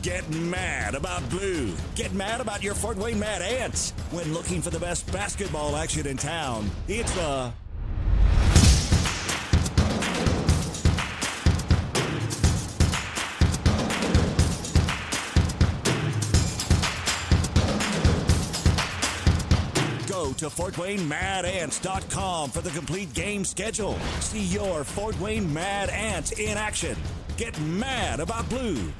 [SPEAKER 10] Get mad about blue. Get mad about your Fort Wayne Mad Ants. When looking for the best basketball action in town, it's the Go to FortWayneMadAnts.com for the complete game schedule. See your Fort Wayne Mad Ants in action. Get mad about blue.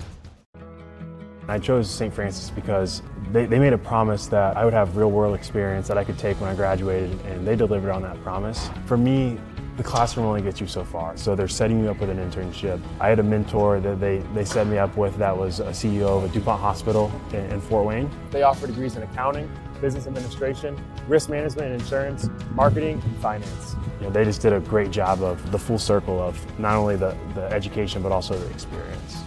[SPEAKER 11] I chose St. Francis because they made a promise that I would have real-world experience that I could take when I graduated, and they delivered on that promise. For me, the classroom only gets you so far, so they're setting you up with an internship. I had a mentor that they set me up with that was a CEO of a DuPont hospital in Fort Wayne. They offer degrees in accounting, business administration, risk management and insurance, marketing, and finance. They just did a great job of the full circle of not only the education, but also the experience.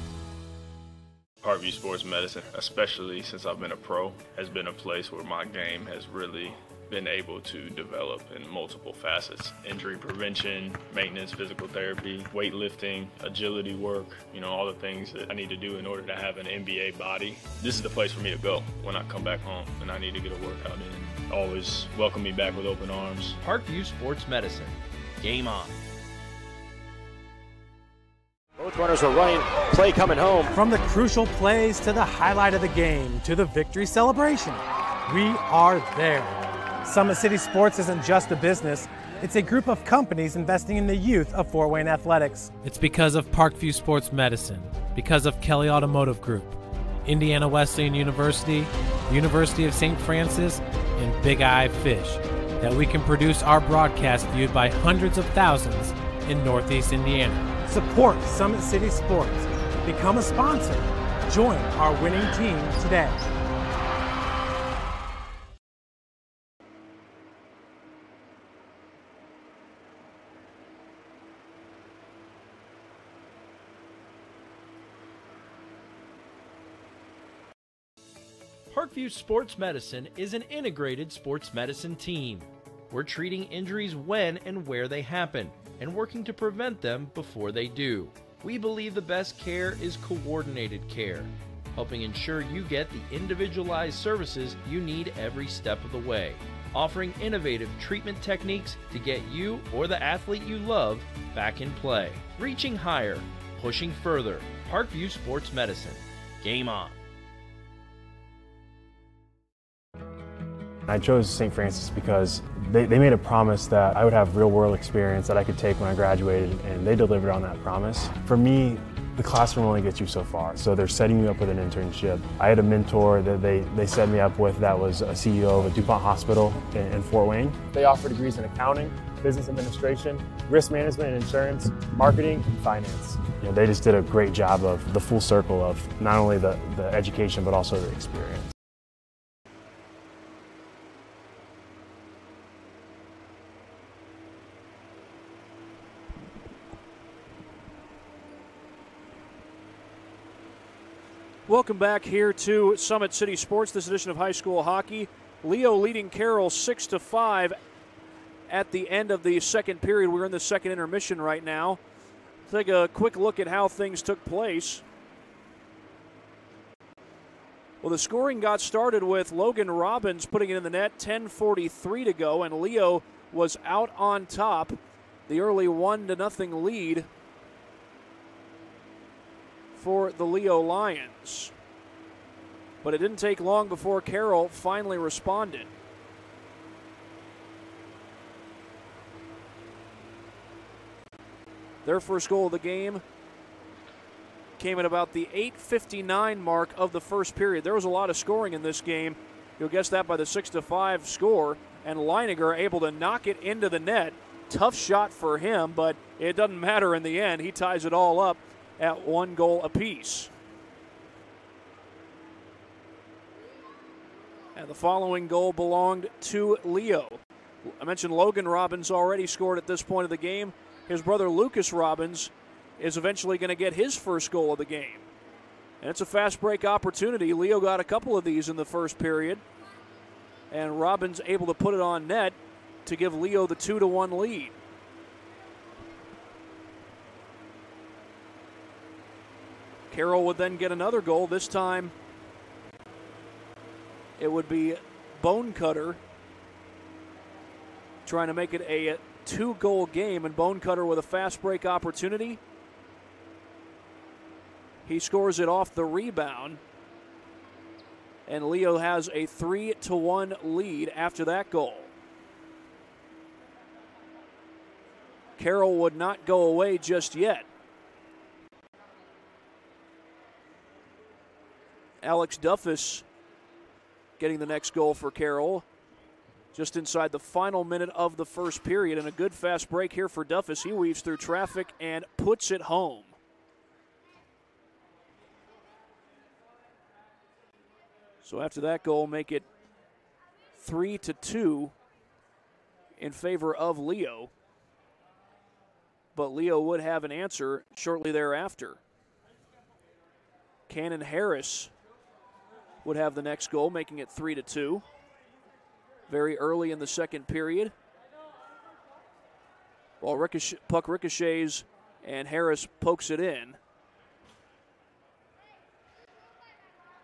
[SPEAKER 12] Parkview Sports Medicine, especially since I've been a pro, has been a place where my game has really been able to develop in multiple facets. Injury prevention, maintenance, physical therapy, weightlifting, agility work, all the things that I need to do in order to have an NBA body. This is the place for me to go when I come back home and I need to get a workout in. Always welcome me back with open arms.
[SPEAKER 7] Parkview Sports Medicine. Game on.
[SPEAKER 6] Both runners are running, play coming home.
[SPEAKER 1] From the crucial plays to the highlight of the game to the victory celebration, we are there. Summit City Sports isn't just a business, it's a group of companies investing in the youth of Fort Wayne athletics.
[SPEAKER 2] It's because of Parkview Sports Medicine, because of Kelly Automotive Group, Indiana Wesleyan University, University of St. Francis, and Big Eye Fish, that we can produce our broadcast viewed by hundreds of thousands in Northeast Indiana.
[SPEAKER 1] Support Summit City Sports. Become a sponsor. Join our winning team today.
[SPEAKER 7] Parkview Sports Medicine is an integrated sports medicine team. We're treating injuries when and where they happen, and working to prevent them before they do. We believe the best care is coordinated care, helping ensure you get the individualized services you need every step of the way, offering innovative treatment techniques to get you or the athlete you love back in play. Reaching higher, pushing further. Parkview Sports Medicine. Game on.
[SPEAKER 11] I chose St. Francis because they made a promise that I would have real-world experience that I could take when I graduated, and they delivered on that promise. For me, the classroom only gets you so far, so they're setting you up with an internship. I had a mentor that they set me up with that was a CEO of a DuPont hospital in Fort Wayne. They offer degrees in accounting, business administration, risk management and insurance, marketing, and finance. You know, they just did a great job of the full circle of not only the education but also the experience.
[SPEAKER 3] Welcome back here to Summit City Sports, this edition of high school hockey. Leo leading Carroll 6-5 at the end of the second period. We're in the second intermission right now. Take a quick look at how things took place. Well, the scoring got started with Logan Robbins putting it in the net, 10:43 to go, and Leo was out on top. The early 1-0 lead for the Leo Lions. But it didn't take long before Carroll finally responded. Their first goal of the game came at about the 8:59 mark of the first period. There was a lot of scoring in this game. You'll guess that by the 6-5 score. And Leininger able to knock it into the net. Tough shot for him, but it doesn't matter in the end. He ties it all up at 1 goal apiece. And the following goal belonged to Leo. I mentioned Logan Robbins already scored at this point of the game. His brother Lucas Robbins is eventually going to get his first goal of the game. And it's a fast break opportunity. Leo got a couple of these in the first period. And Robbins able to put it on net to give Leo the 2-1 lead. Carroll would then get another goal. This time it would be Bonecutter trying to make it a 2-goal game, and Bonecutter with a fast break opportunity. He scores it off the rebound, and Leo has a 3-1 lead after that goal. Carroll would not go away just yet. Alex Duffus getting the next goal for Carroll just inside the final minute of the first period, and a good fast break here for Duffus. He weaves through traffic and puts it home. So after that goal, make it 3-2 in favor of Leo. But Leo would have an answer shortly thereafter. Cannon Harris would have the next goal, making it 3-2. Very early in the second period. Ball puck ricochets, and Harris pokes it in.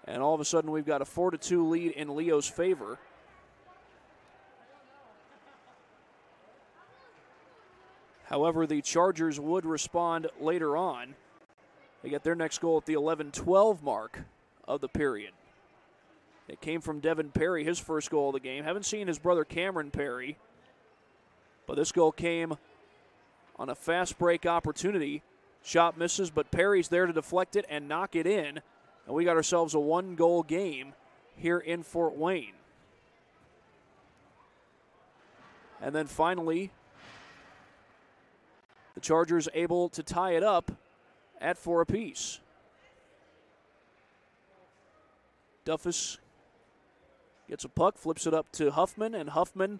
[SPEAKER 3] And all of a sudden, we've got a 4-2 lead in Leo's favor. However, the Chargers would respond later on. They get their next goal at the 11-12 mark of the period. It came from Devin Perry, his first goal of the game. Haven't seen his brother Cameron Perry, but this goal came on a fast break opportunity. Shot misses, but Perry's there to deflect it and knock it in. And we got ourselves a 1-goal game here in Fort Wayne. And then finally, the Chargers able to tie it up at 4 apiece. Duffus gets a puck, flips it up to Huffman, and Huffman,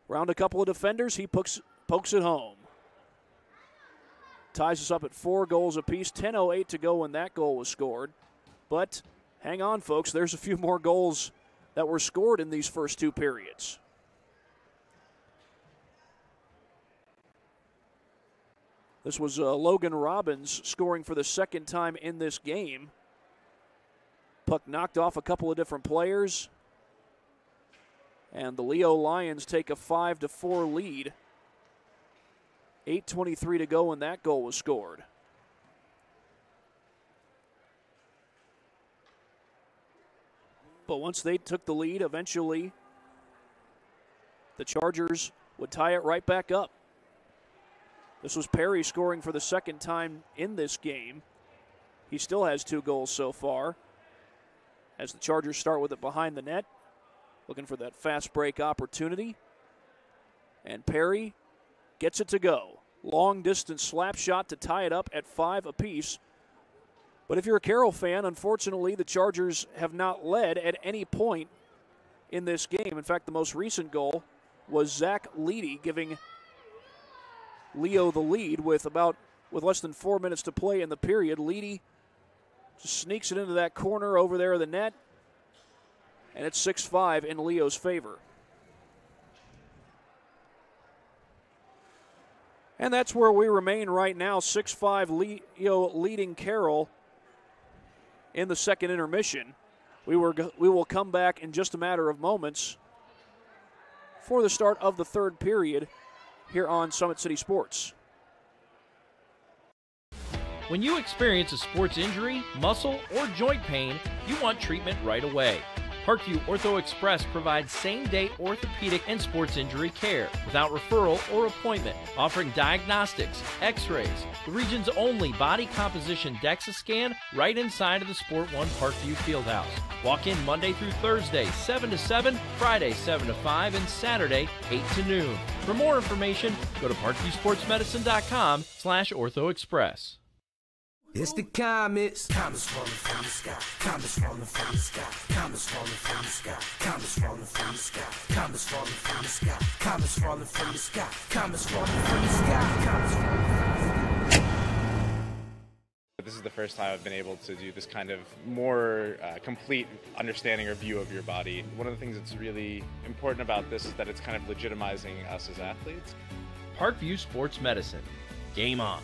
[SPEAKER 3] round a couple of defenders, he pokes it home. Ties us up at 4 goals apiece. 10:08 to go when that goal was scored. But hang on, folks, there's a few more goals that were scored in these first 2 periods. This was Logan Robbins scoring for the second time in this game. Puck knocked off a couple of different players. And the Leo Lions take a 5-4 lead. 8:23 to go, and that goal was scored. But once they took the lead, eventually the Chargers would tie it right back up. This was Perry scoring for the second time in this game. He still has 2 goals so far. As the Chargers start with it behind the net, looking for that fast break opportunity. And Perry gets it to go. Long distance slap shot to tie it up at 5 apiece. But if you're a Carroll fan, unfortunately, the Chargers have not led at any point in this game. In fact, the most recent goal was Zach Leedy giving Leo the lead with less than 4 minutes to play in the period. Leedy just sneaks it into that corner over there of the net, and it's 6-5 in Leo's favor. And that's where we remain right now, 6-5 Leo leading Carroll in the second intermission. We will come back in just a matter of moments for the start of the third period here on Summit City Sports.
[SPEAKER 7] When you experience a sports injury, muscle, or joint pain, you want treatment right away. Parkview Ortho Express provides same-day orthopedic and sports injury care without referral or appointment, offering diagnostics, x-rays, the region's only body composition DEXA scan right inside of the Sport One Parkview Fieldhouse. Walk in Monday through Thursday, 7 to 7, Friday, 7 to 5, and Saturday, 8 to noon. For more information, go to parkviewsportsmedicine.com/orthoexpress.
[SPEAKER 8] It's the comets. Comets falling from the sky. Comets falling from the sky. Comets falling from the sky. Comets falling from the sky. Comets falling from the sky. Comets falling from the sky. Comets falling from the sky. Comets falling from the sky.
[SPEAKER 9] This is the first time I've been able to do this kind of more complete understanding or view of your body. One of the things that's really important about this is that it's kind of legitimizing us as athletes.
[SPEAKER 7] Parkview Sports Medicine. Game on.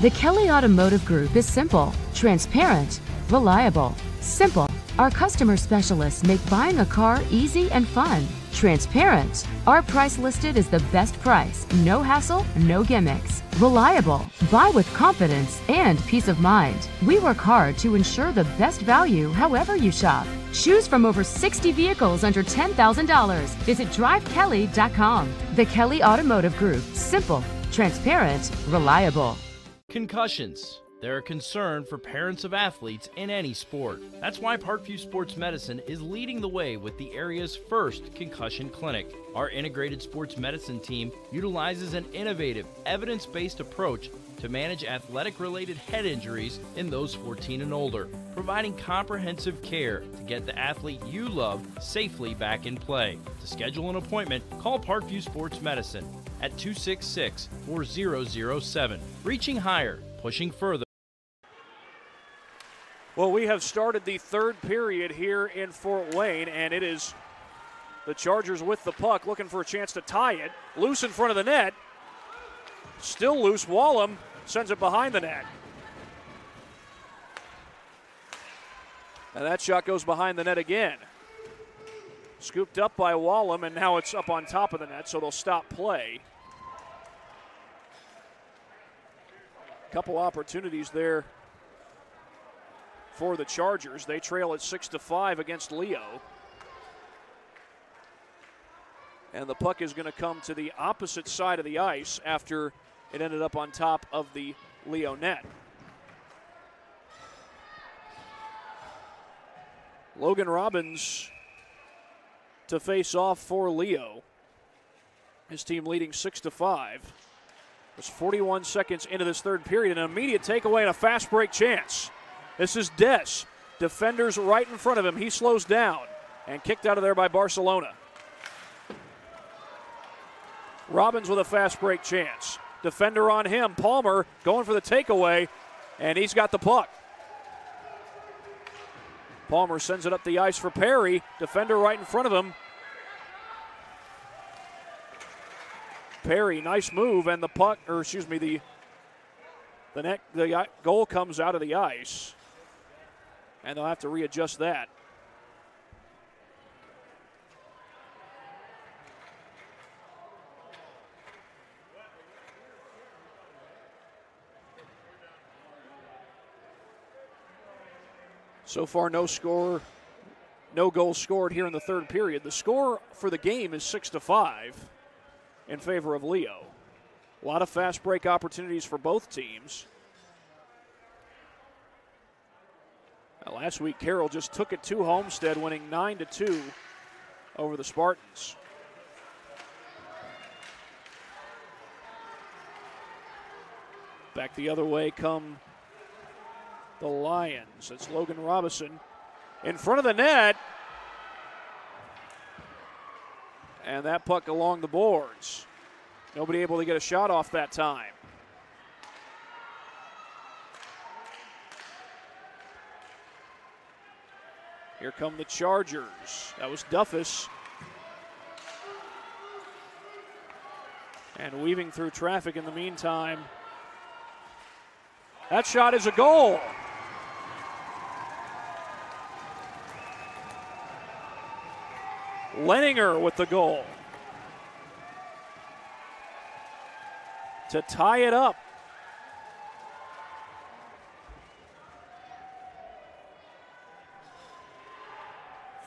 [SPEAKER 5] The Kelly Automotive Group is simple, transparent, reliable. Simple. Our customer specialists make buying a car easy and fun. Transparent. Our price listed is the best price. No hassle, no gimmicks. Reliable. Buy with confidence and peace of mind. We work hard to ensure the best value however you shop. Choose from over 60 vehicles under $10,000. Visit drivekelly.com. The Kelly Automotive Group. Simple, transparent, reliable.
[SPEAKER 7] Concussions. They're a concern for parents of athletes in any sport. That's why Parkview Sports Medicine is leading the way with the area's first concussion clinic. Our integrated sports medicine team utilizes an innovative, evidence-based approach to manage athletic-related head injuries in those 14 and older, providing comprehensive care to get the athlete you love safely back in play. To schedule an appointment, call Parkview Sports Medicine at 266-4007. Reaching higher, pushing further.
[SPEAKER 3] Well, we have started the third period here in Fort Wayne, and it is the Chargers with the puck looking for a chance to tie it. Loose in front of the net. Still loose. Wallum sends it behind the net. And that shot goes behind the net again. Scooped up by Wallum, and now it's up on top of the net, so they'll stop play. Couple opportunities there for the Chargers. They trail at 6-5 against Leo. And the puck is going to come to the opposite side of the ice after it ended up on top of the Leo net. Logan Robbins to face off for Leo. His team leading 6-5. It's 41 seconds into this third period. An immediate takeaway and a fast break chance. This is Des. Defenders right in front of him. He slows down and kicked out of there by Barcelona. Robbins with a fast break chance. Defender on him. Palmer going for the takeaway, and he's got the puck. Palmer sends it up the ice for Perry. Defender right in front of him. Perry, nice move, and the puck, or excuse me, the goal comes out of the ice, and they'll have to readjust that. So far, no goals scored here in the third period. The score for the game is 6-5. In favor of Leo. A lot of fast break opportunities for both teams. Last week, Carroll just took it to Homestead, winning 9-2 over the Spartans. Back the other way come the Lions. It's Logan Robinson in front of the net. And that puck along the boards. Nobody able to get a shot off that time. Here come the Chargers. That was Duffus. And weaving through traffic in the meantime. That shot is a goal. Leninger with the goal to tie it up.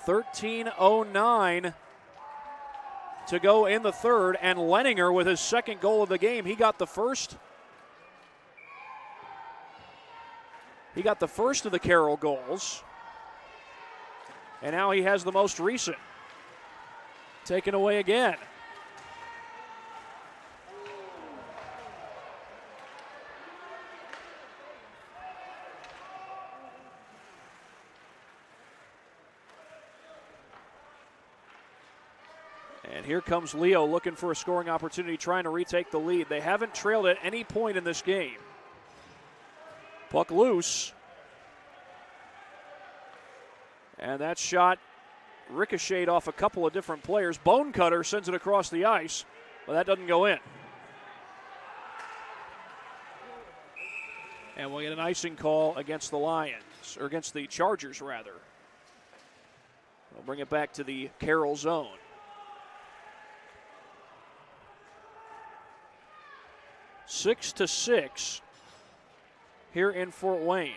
[SPEAKER 3] .13:09 to go in the third, and Leninger with his second goal of the game. He got the first. He got the first of the Carroll goals, and now he has the most recent. Taken away again. And here comes Leo looking for a scoring opportunity, trying to retake the lead. They haven't trailed at any point in this game. Puck loose. And that shot ricocheted off a couple of different players. Bonecutter sends it across the ice, but that doesn't go in. And we'll get an icing call against the Lions, or against the Chargers, rather. We'll bring it back to the Carroll zone. Six to 6 here in Fort Wayne.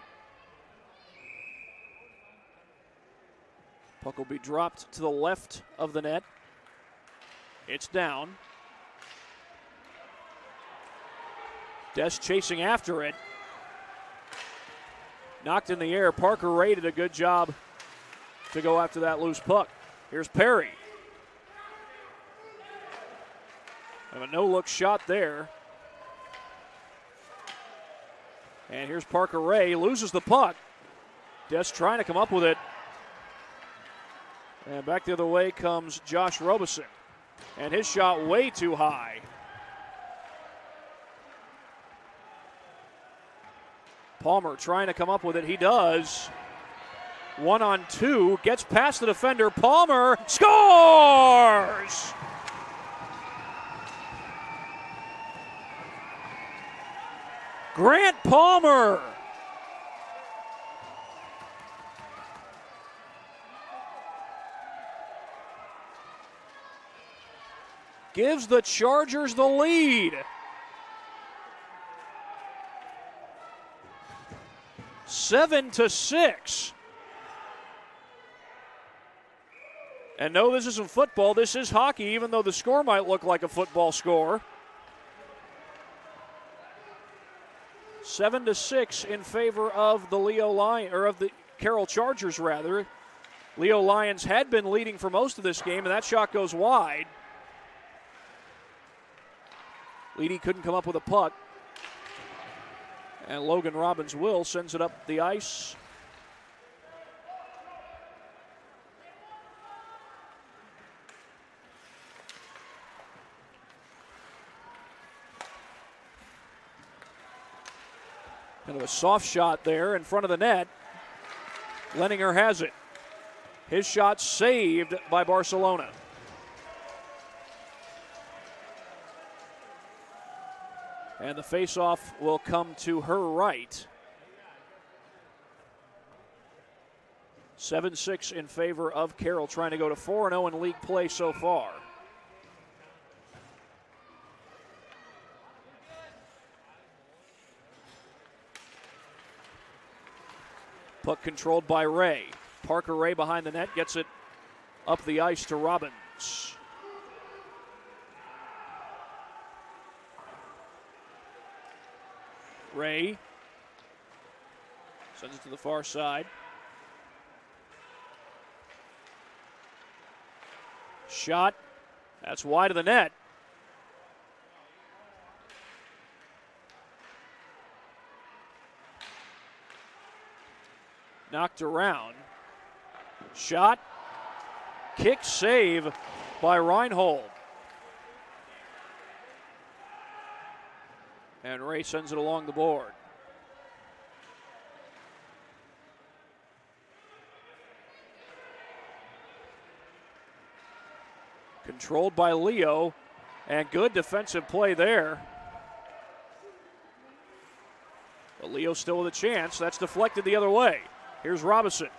[SPEAKER 3] Puck will be dropped to the left of the net. It's down. Des chasing after it. Knocked in the air. Parker Ray did a good job to go after that loose puck. Here's Perry. And a no-look shot there. And here's Parker Ray. Loses the puck. Des trying to come up with it. And back the other way comes Josh Robeson. And his shot way too high. Palmer trying to come up with it. He does. 1-on-2. Gets past the defender. Palmer scores! Grant Palmer. Gives the Chargers the lead. 7-6. And no, this isn't football. This is hockey, even though the score might look like a football score. 7-6 in favor of the Leo Lions, or of the Carroll Chargers, rather. Leo Lions had been leading for most of this game, and that shot goes wide. Leedy couldn't come up with a puck. And Logan Robbins sends it up the ice. Kind of a soft shot there in front of the net. Leninger has it. His shot saved by Barcelona. And the faceoff will come to her right. 7-6 in favor of Carroll, trying to go to 4-0 in league play so far. Puck controlled by Ray. Parker Ray behind the net gets it up the ice to Robbins. Ray sends it to the far side. Shot. That's wide of the net. Knocked around. Shot. Kick save by Reinhold. And Ray sends it along the board. Controlled by Leo, and good defensive play there. But Leo still with a chance. That's deflected the other way. Here's Robinson.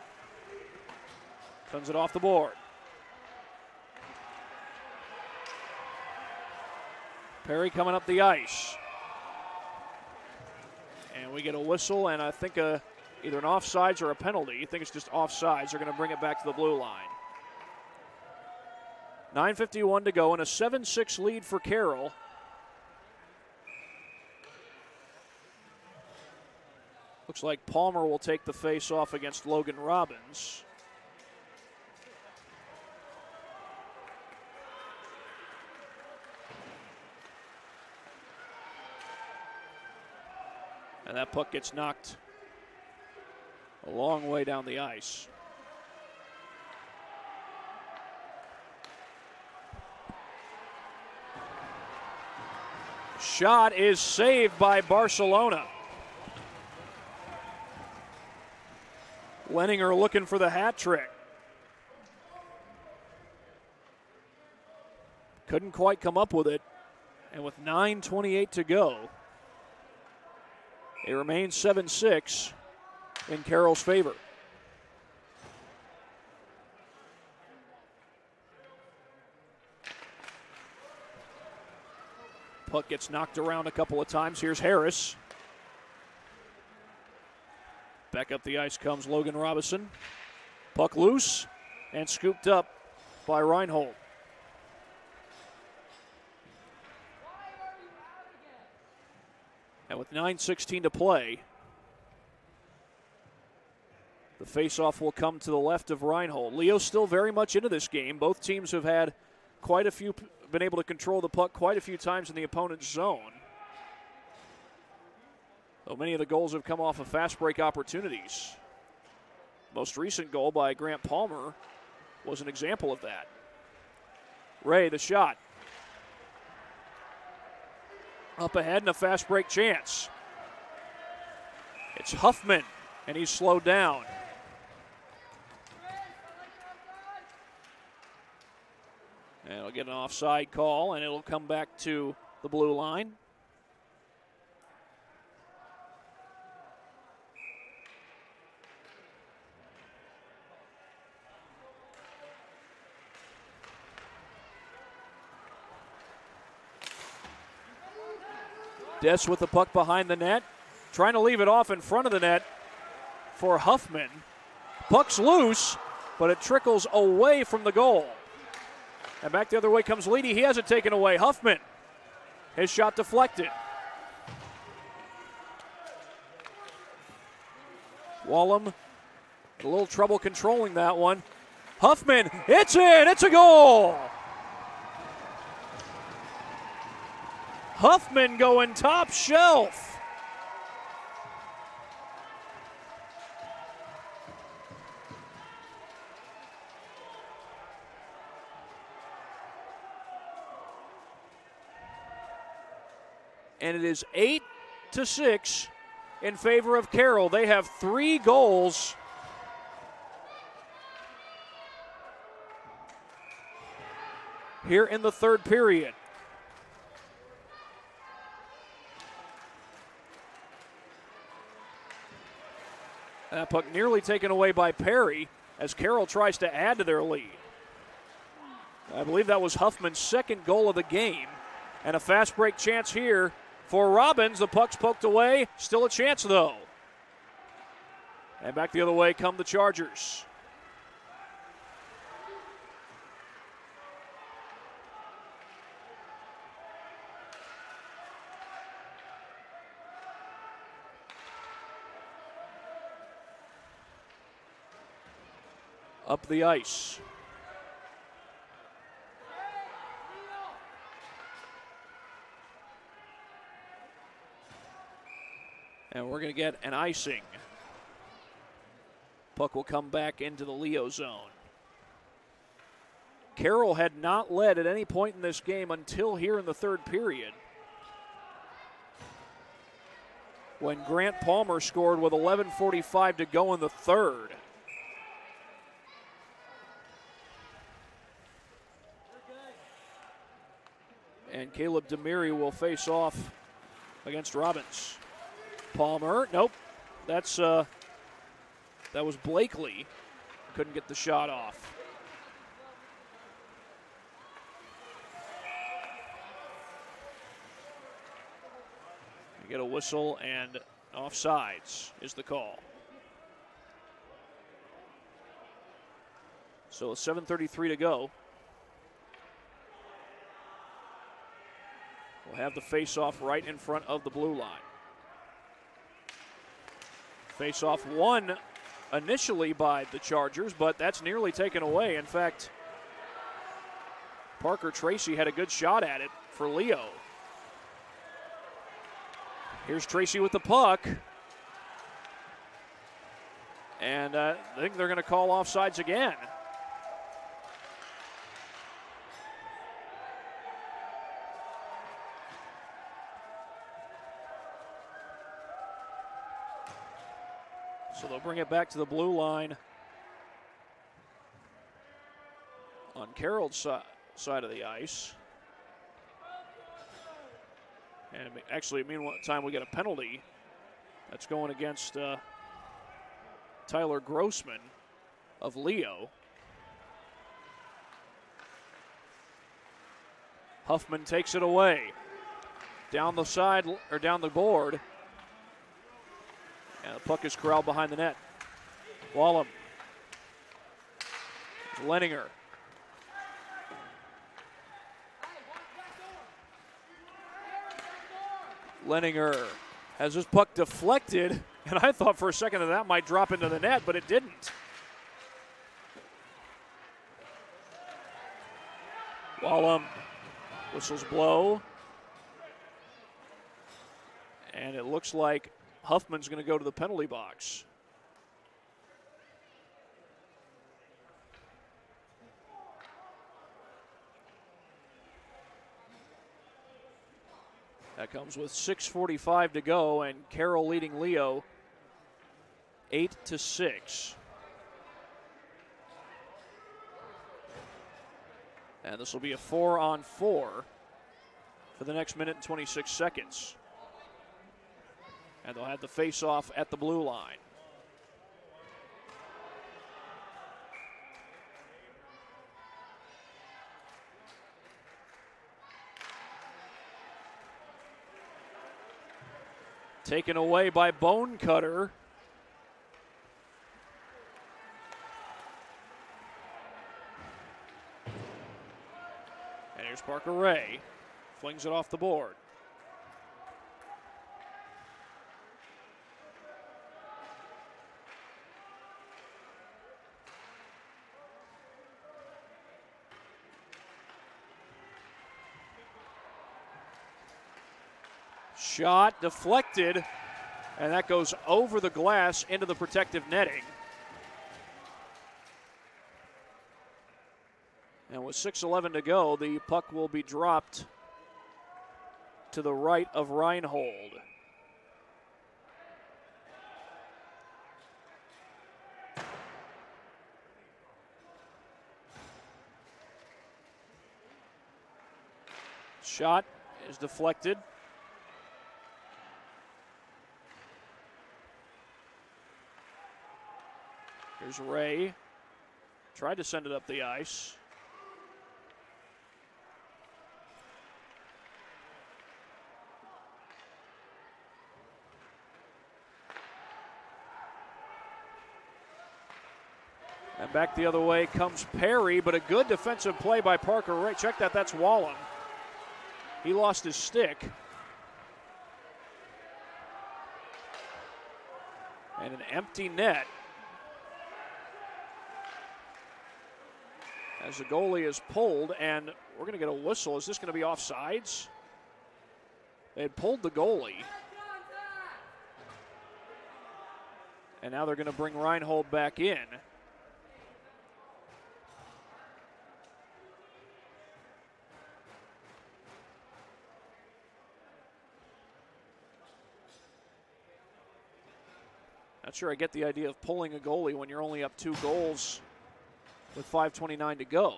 [SPEAKER 3] Sends it off the board. Perry coming up the ice. And we get a whistle, and I think either an offsides or a penalty. I think it's just offsides. They're going to bring it back to the blue line. 9:51 to go, and a 7-6 lead for Carroll. Looks like Palmer will take the face-off against Logan Robbins. And that puck gets knocked a long way down the ice. Shot is saved by Barcelona. Leninger looking for the hat trick. Couldn't quite come up with it. And with 9:28 to go, it remains 7-6 in Carroll's favor. Puck gets knocked around a couple of times. Here's Harris. Back up the ice comes Logan Robinson. Puck loose and scooped up by Reinhold. And with 9:16 to play, the faceoff will come to the left of Reinhold. Leo's still very much into this game. Both teams have had been able to control the puck quite a few times in the opponent's zone. Though many of the goals have come off of fast break opportunities. Most recent goal by Grant Palmer was an example of that. Ray, the shot. Up ahead and a fast break chance. It's Huffman, and he's slowed down. And it'll get an offside call, and it'll come back to the blue line. Des with the puck behind the net, trying to leave it off in front of the net for Huffman. Puck's loose, but it trickles away from the goal. And back the other way comes Leedy. He has it taken away. Huffman, his shot deflected. Wallum, a little trouble controlling that one. Huffman, it's in, it's a goal! Huffman going top shelf. And it is 8-6 in favor of Carroll. They have 3 goals. Here in the third period. That puck nearly taken away by Perry as Carroll tries to add to their lead. I believe that was Huffman's second goal of the game. And a fast break chance here for Robbins. The puck's poked away. Still a chance, though. And back the other way come the Chargers. Up the ice. And we're going to get an icing. Puck will come back into the Leo zone. Carroll had not led at any point in this game until here in the third period, when Grant Palmer scored with 11:45 to go in the third. And Caleb Demiri will face off against Robbins. Palmer, nope. That was Blakely. Couldn't get the shot off. You get a whistle and offsides is the call. So 7:33 to go. We'll have the face-off right in front of the blue line. Face-off won initially by the Chargers, but that's nearly taken away. In fact, Parker Tracy had a good shot at it for Leo. Here's Tracy with the puck. And I think they're going to call offsides again. So they'll bring it back to the blue line on Carroll's side of the ice. And actually, meantime, we get a penalty that's going against Tyler Grossman of Leo. Huffman takes it away. Down the side, or down the board. And the puck is corralled behind the net. Wallum. Leninger. Leninger has his puck deflected, and I thought for a second that might drop into the net, but it didn't. Wallum. Whistles blow. And it looks like Huffman's going to go to the penalty box. That comes with 6:45 to go, and Carroll leading Leo 8-6. And this will be a 4-on-4 for the next minute and 26 seconds. And they'll have the face-off at the blue line. Taken away by Bone Cutter. And here's Parker Ray. Flings it off the board. Shot deflected, and that goes over the glass into the protective netting. And with 6:11 to go, the puck will be dropped to the right of Reinhold. Shot is deflected. Here's Ray. Tried to send it up the ice. And back the other way comes Perry, but a good defensive play by Parker Ray. Check that, that's Wallen. He lost his stick. And an empty net. As the goalie is pulled, and we're going to get a whistle. Is this going to be offsides? They had pulled the goalie. And now they're going to bring Reinhold back in. Not sure I get the idea of pulling a goalie when you're only up 2 goals with 5:29 to go.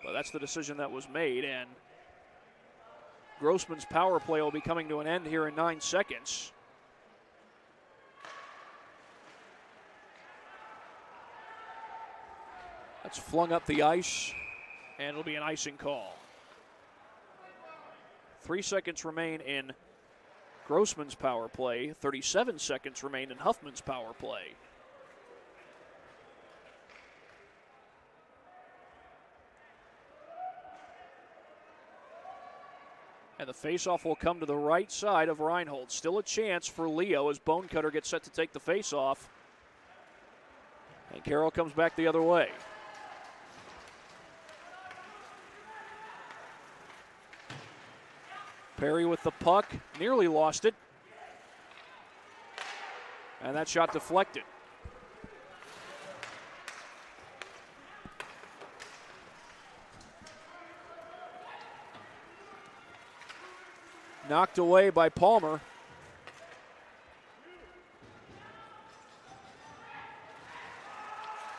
[SPEAKER 3] But that's the decision that was made, and Grossman's power play will be coming to an end here in 9 seconds. That's flung up the ice, and it'll be an icing call. 3 seconds remain in Grossman's power play. 37 seconds remain in Huffman's power play. And the faceoff will come to the right side of Reinhold. Still a chance for Leo as Bonecutter gets set to take the faceoff. And Carroll comes back the other way. Perry with the puck, nearly lost it. And that shot deflected. Knocked away by Palmer.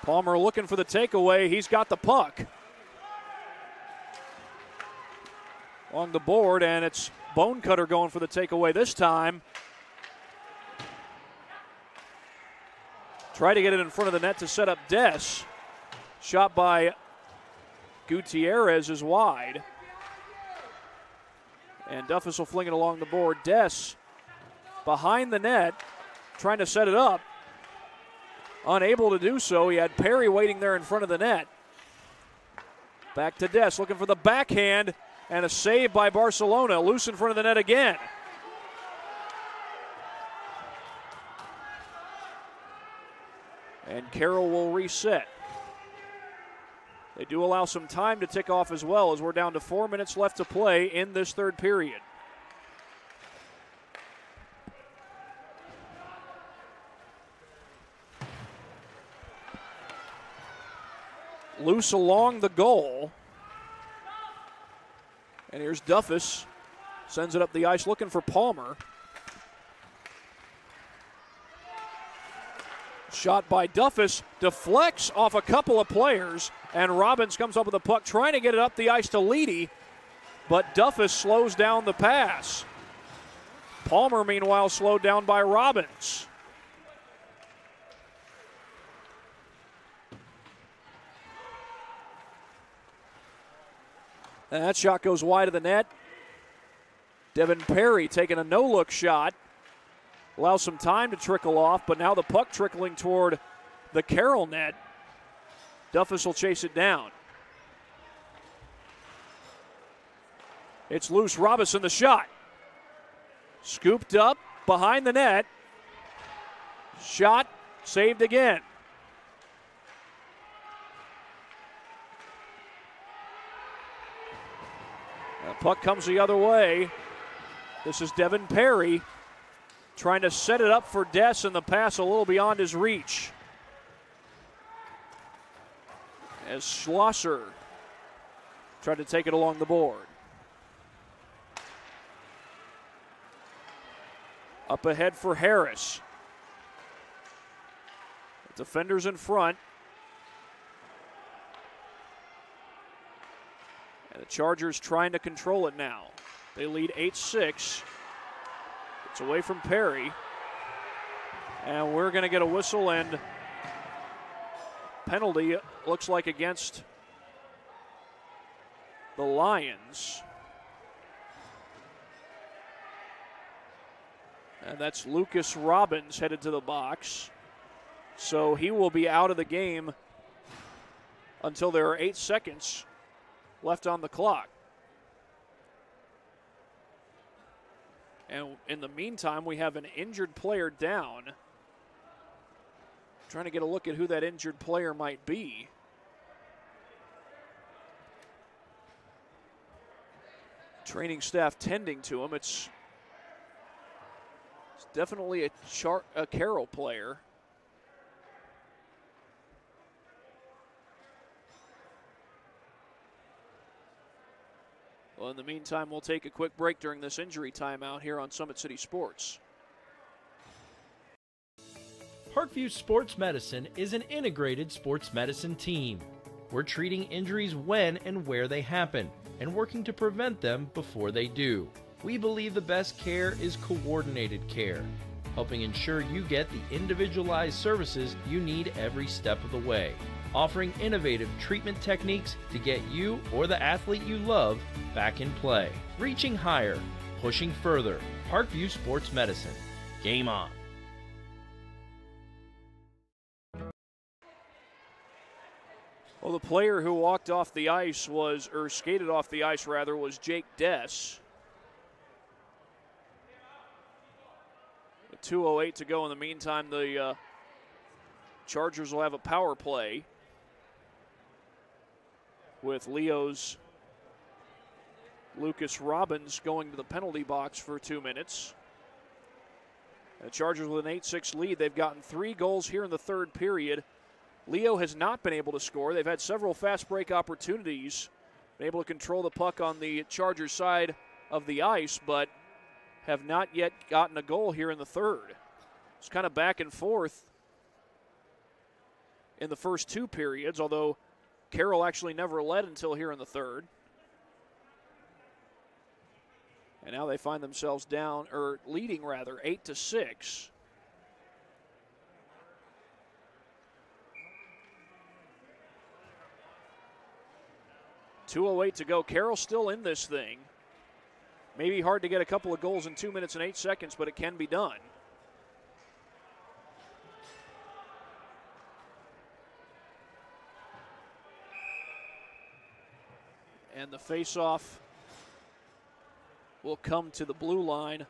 [SPEAKER 3] Palmer looking for the takeaway. He's got the puck on the board, and it's Bonecutter going for the takeaway this time. Try to get it in front of the net to set up Des. Shot by Gutierrez is wide. And Duffus will fling it along the board. Des behind the net, trying to set it up. Unable to do so. He had Perry waiting there in front of the net. Back to Des, looking for the backhand, and a save by Barcelona. Loose in front of the net again. And Carroll will reset. They do allow some time to tick off as well, as we're down to 4 minutes left to play in this third period. Loose along the goal. And here's Duffus. Sends it up the ice looking for Palmer. Shot by Duffus, deflects off a couple of players, and Robbins comes up with the puck, trying to get it up the ice to Leedy, but Duffus slows down the pass. Palmer, meanwhile, slowed down by Robbins. And that shot goes wide of the net. Devin Perry taking a no-look shot. Allows some time to trickle off, but now the puck trickling toward the Carroll net. Duffus will chase it down. It's loose. Robinson the shot. Scooped up behind the net. Shot saved again. The puck comes the other way. This is Devin Perry trying to set it up for Dess, and the pass a little beyond his reach. As Schlosser tried to take it along the board. Up ahead for Harris. The defenders in front. And the Chargers trying to control it now. They lead 8-6. It's away from Perry. And we're going to get a whistle and penalty, looks like, against the Lions. And that's Lucas Robbins headed to the box. So he will be out of the game until there are 8 seconds left on the clock. And in the meantime, we have an injured player down. Trying to get a look at who that injured player might be. Training staff tending to him. It's definitely a Carroll player. Well, in the meantime, we'll take a quick break during this injury timeout here on Summit City Sports.
[SPEAKER 7] Parkview Sports Medicine is an integrated sports medicine team. We're treating injuries when and where they happen and working to prevent them before they do. We believe the best care is coordinated care, helping ensure you get the individualized services you need every step of the way, offering innovative treatment techniques to get you or the athlete you love back in play. Reaching higher, pushing further. Parkview Sports Medicine. Game on.
[SPEAKER 3] Well, the player who walked off the ice skated off the ice rather, was Jake Dess. With 2:08 to go in the meantime, the Chargers will have a power play with Leo's Lucas Robbins going to the penalty box for 2 minutes. The Chargers with an 8-6 lead. They've gotten 3 goals here in the third period. Leo has not been able to score. They've had several fast break opportunities, been able to control the puck on the Chargers side of the ice, but have not yet gotten a goal here in the third. It's kind of back and forth in the first 2 periods, although Carroll actually never led until here in the third. And now they find themselves leading 8-6. .208 to go. Carroll still in this thing. Maybe hard to get a couple of goals in 2 minutes and 8 seconds, but it can be done. And the face-off will come to the blue line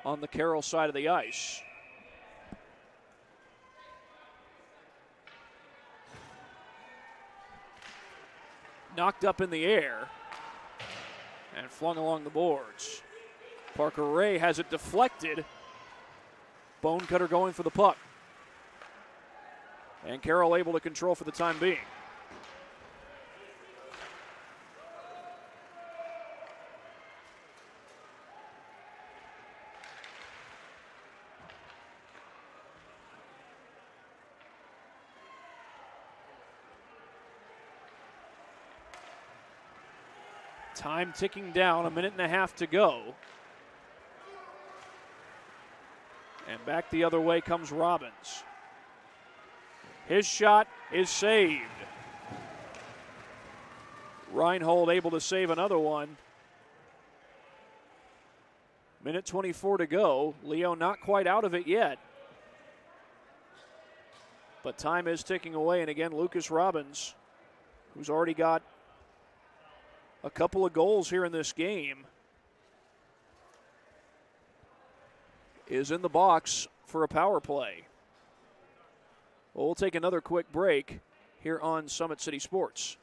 [SPEAKER 3] on the Carroll side of the ice. Knocked up in the air and flung along the boards. Parker Ray has it deflected. Bone Cutter going for the puck. And Carroll able to control for the time being. Time ticking down, 1.5 minutes to go. And back the other way comes Robbins. His shot is saved. Reinhold able to save another one. 1:24 to go. Leo not quite out of it yet. But time is ticking away, and again, Lucas Robbins, who's already got a couple of goals here in this game, is in the box for a power play. Well, we'll take another quick break here on Summit City Sports.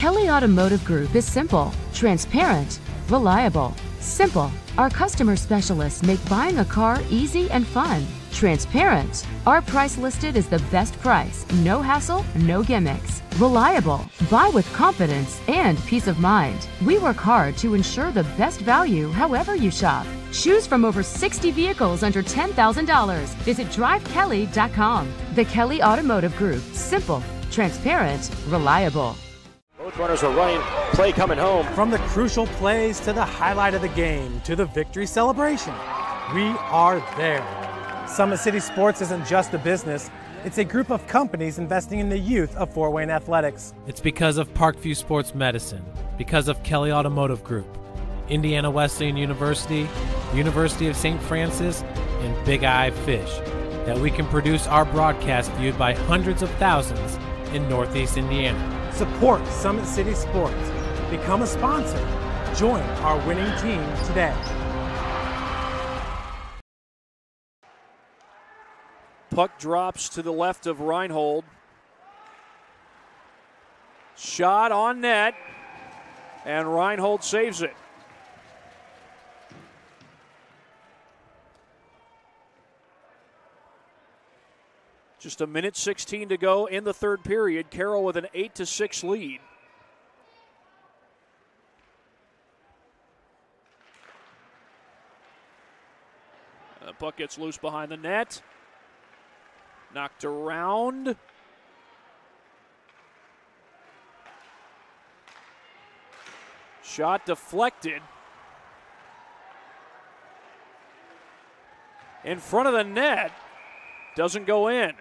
[SPEAKER 5] Kelly Automotive Group is simple, transparent, reliable. Simple. Our customer specialists make buying a car easy and fun. Transparent. Our price listed is the best price. No hassle, no gimmicks. Reliable. Buy with confidence and peace of mind. We work hard to ensure the best value however you shop. Choose from over 60 vehicles under $10,000. Visit drivekelly.com. The Kelly Automotive Group. Simple, transparent, reliable.
[SPEAKER 6] Both runners are running. Play coming home.
[SPEAKER 1] From the crucial plays to the highlight of the game to the victory celebration, we are there. Summit City Sports isn't just a business, it's a group of companies investing in the youth of Fort Wayne athletics.
[SPEAKER 2] It's because of Parkview Sports Medicine, because of Kelly Automotive Group, Indiana Wesleyan University, University of St. Francis, and Big Eye Fish, that we can produce our broadcast viewed by hundreds of thousands in Northeast Indiana.
[SPEAKER 1] Support Summit City Sports. Become a sponsor. Join our winning team today.
[SPEAKER 3] Puck drops to the left of Reinhold. Shot on net, and Reinhold saves it. Just a minute 16 to go in the third period. Carroll with an 8-6 lead. The puck gets loose behind the net. Knocked around. Shot deflected. In front of the net. Doesn't go in.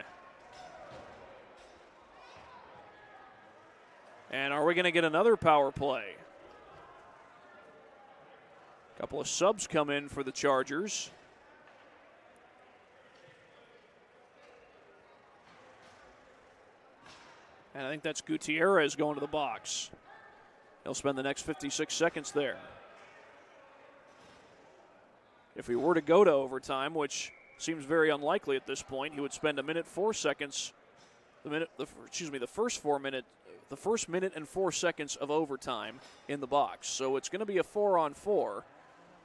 [SPEAKER 3] And are we going to get another power play? A couple of subs come in for the Chargers. And I think that's Gutierrez going to the box. He'll spend the next 56 seconds there. If we were to go to overtime, which seems very unlikely at this point, he would spend a minute 4 seconds. The first minute and 4 seconds of overtime in the box. So it's going to be a 4-on-4,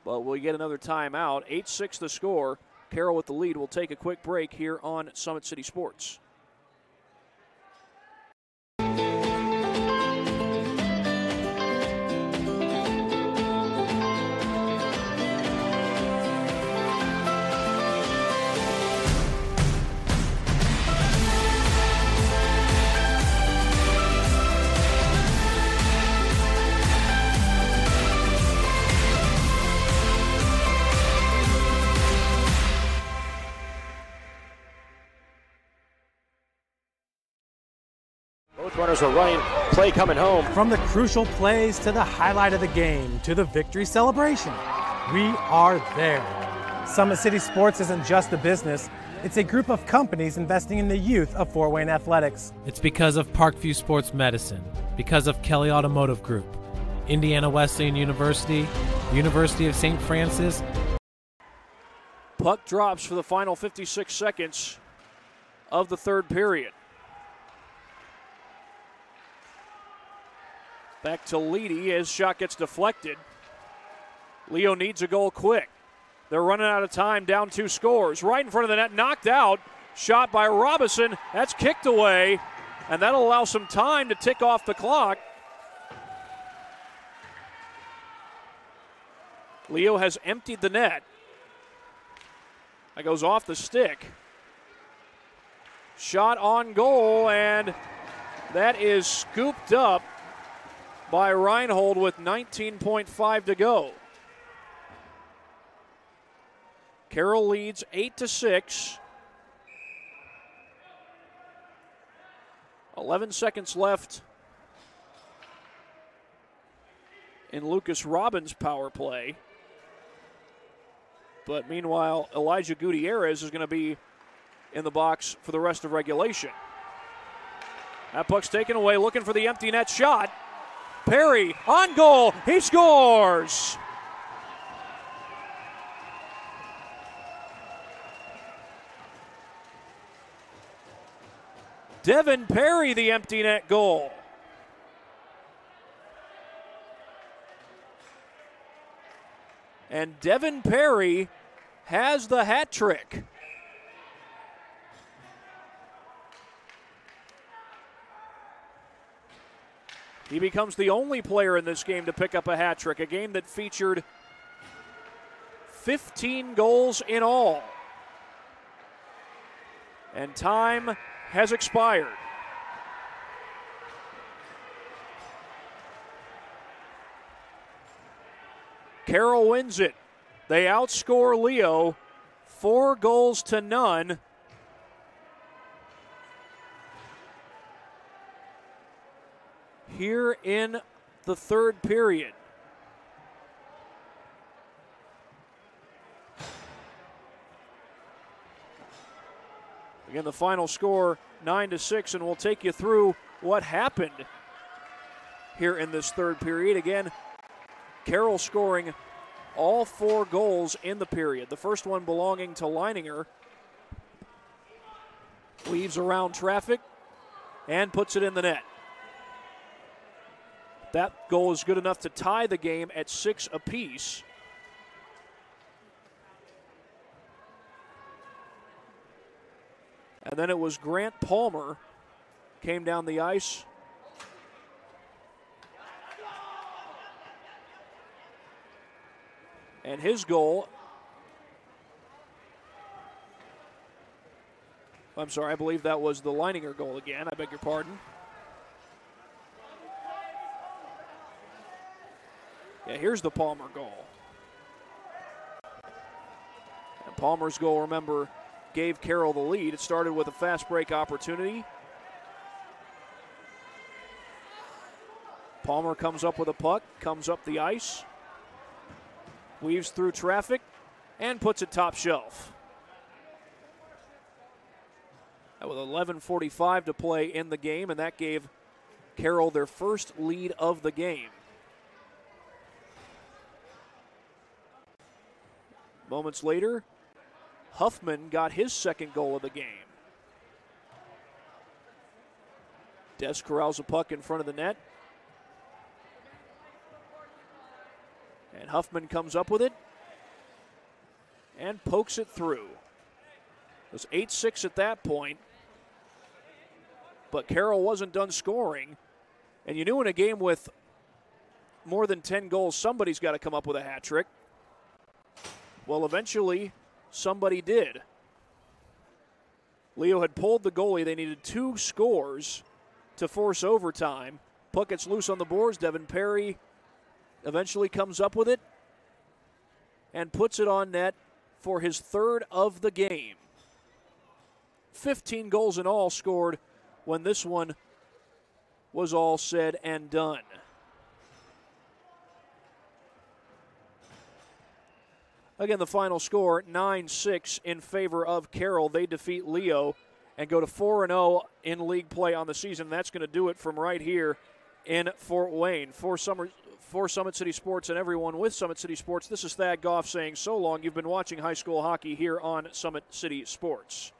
[SPEAKER 3] but we'll get another timeout. 8-6 the score. Carroll with the lead. We'll take a quick break here on Summit City Sports.
[SPEAKER 6] Runners are running. Play coming home.
[SPEAKER 1] From the crucial plays to the highlight of the game to the victory celebration, we are there. Summit City Sports isn't just a business, it's a group of companies investing in the youth of Fort Wayne athletics.
[SPEAKER 2] It's because of Parkview Sports Medicine, because of Kelly Automotive Group, Indiana Wesleyan University, University of St. Francis.
[SPEAKER 3] Puck drops for the final 56 seconds of the third period. Back to Leedy as shot gets deflected. Leo needs a goal quick. They're running out of time, down 2 scores. Right in front of the net, knocked out. Shot by Robinson. That's kicked away, and that'll allow some time to tick off the clock. Leo has emptied the net. That goes off the stick. Shot on goal, and that is scooped up by Reinhold with 19.5 to go. Carroll leads 8-6. 11 seconds left in Lucas Robbins' power play. But meanwhile, Elijah Gutierrez is going to be in the box for the rest of regulation. That puck's taken away, looking for the empty net shot. Perry on goal, he scores! Devin Perry, the empty net goal. And Devin Perry has the hat trick. He becomes the only player in this game to pick up a hat trick, a game that featured 15 goals in all. And time has expired. Carroll wins it. They outscore Leo 4-0. Here in the third period. Again, the final score 9-6, and we'll take you through what happened here in this third period. Again, Carroll scoring all 4 goals in the period. The first one belonging to Leininger. Weaves around traffic and puts it in the net. That goal is good enough to tie the game at 6 apiece. And then it was Grant Palmer came down the ice. And his goal, I'm sorry, I believe that was the Leininger goal again. I beg your pardon. Yeah, here's the Palmer goal. And Palmer's goal, remember, gave Carroll the lead. It started with a fast break opportunity. Palmer comes up with a puck, comes up the ice, weaves through traffic, and puts it top shelf. With 11:45 to play in the game, and that gave Carroll their first lead of the game. Moments later, Huffman got his second goal of the game. Des corrals a puck in front of the net. And Huffman comes up with it and pokes it through. It was 8-6 at that point. But Carroll wasn't done scoring. And you knew in a game with more than 10 goals, somebody's got to come up with a hat trick. Well, eventually, somebody did. Leo had pulled the goalie. They needed 2 scores to force overtime. Puck gets loose on the boards. Devin Perry eventually comes up with it and puts it on net for his third of the game. 15 goals in all scored when this one was all said and done. Again, the final score, 9-6 in favor of Carroll. They defeat Leo and go to 4-0 in league play on the season. That's going to do it from right here in Fort Wayne. For Summit City Sports and everyone with Summit City Sports, this is Thad Goff saying so long. You've been watching high school hockey here on Summit City Sports.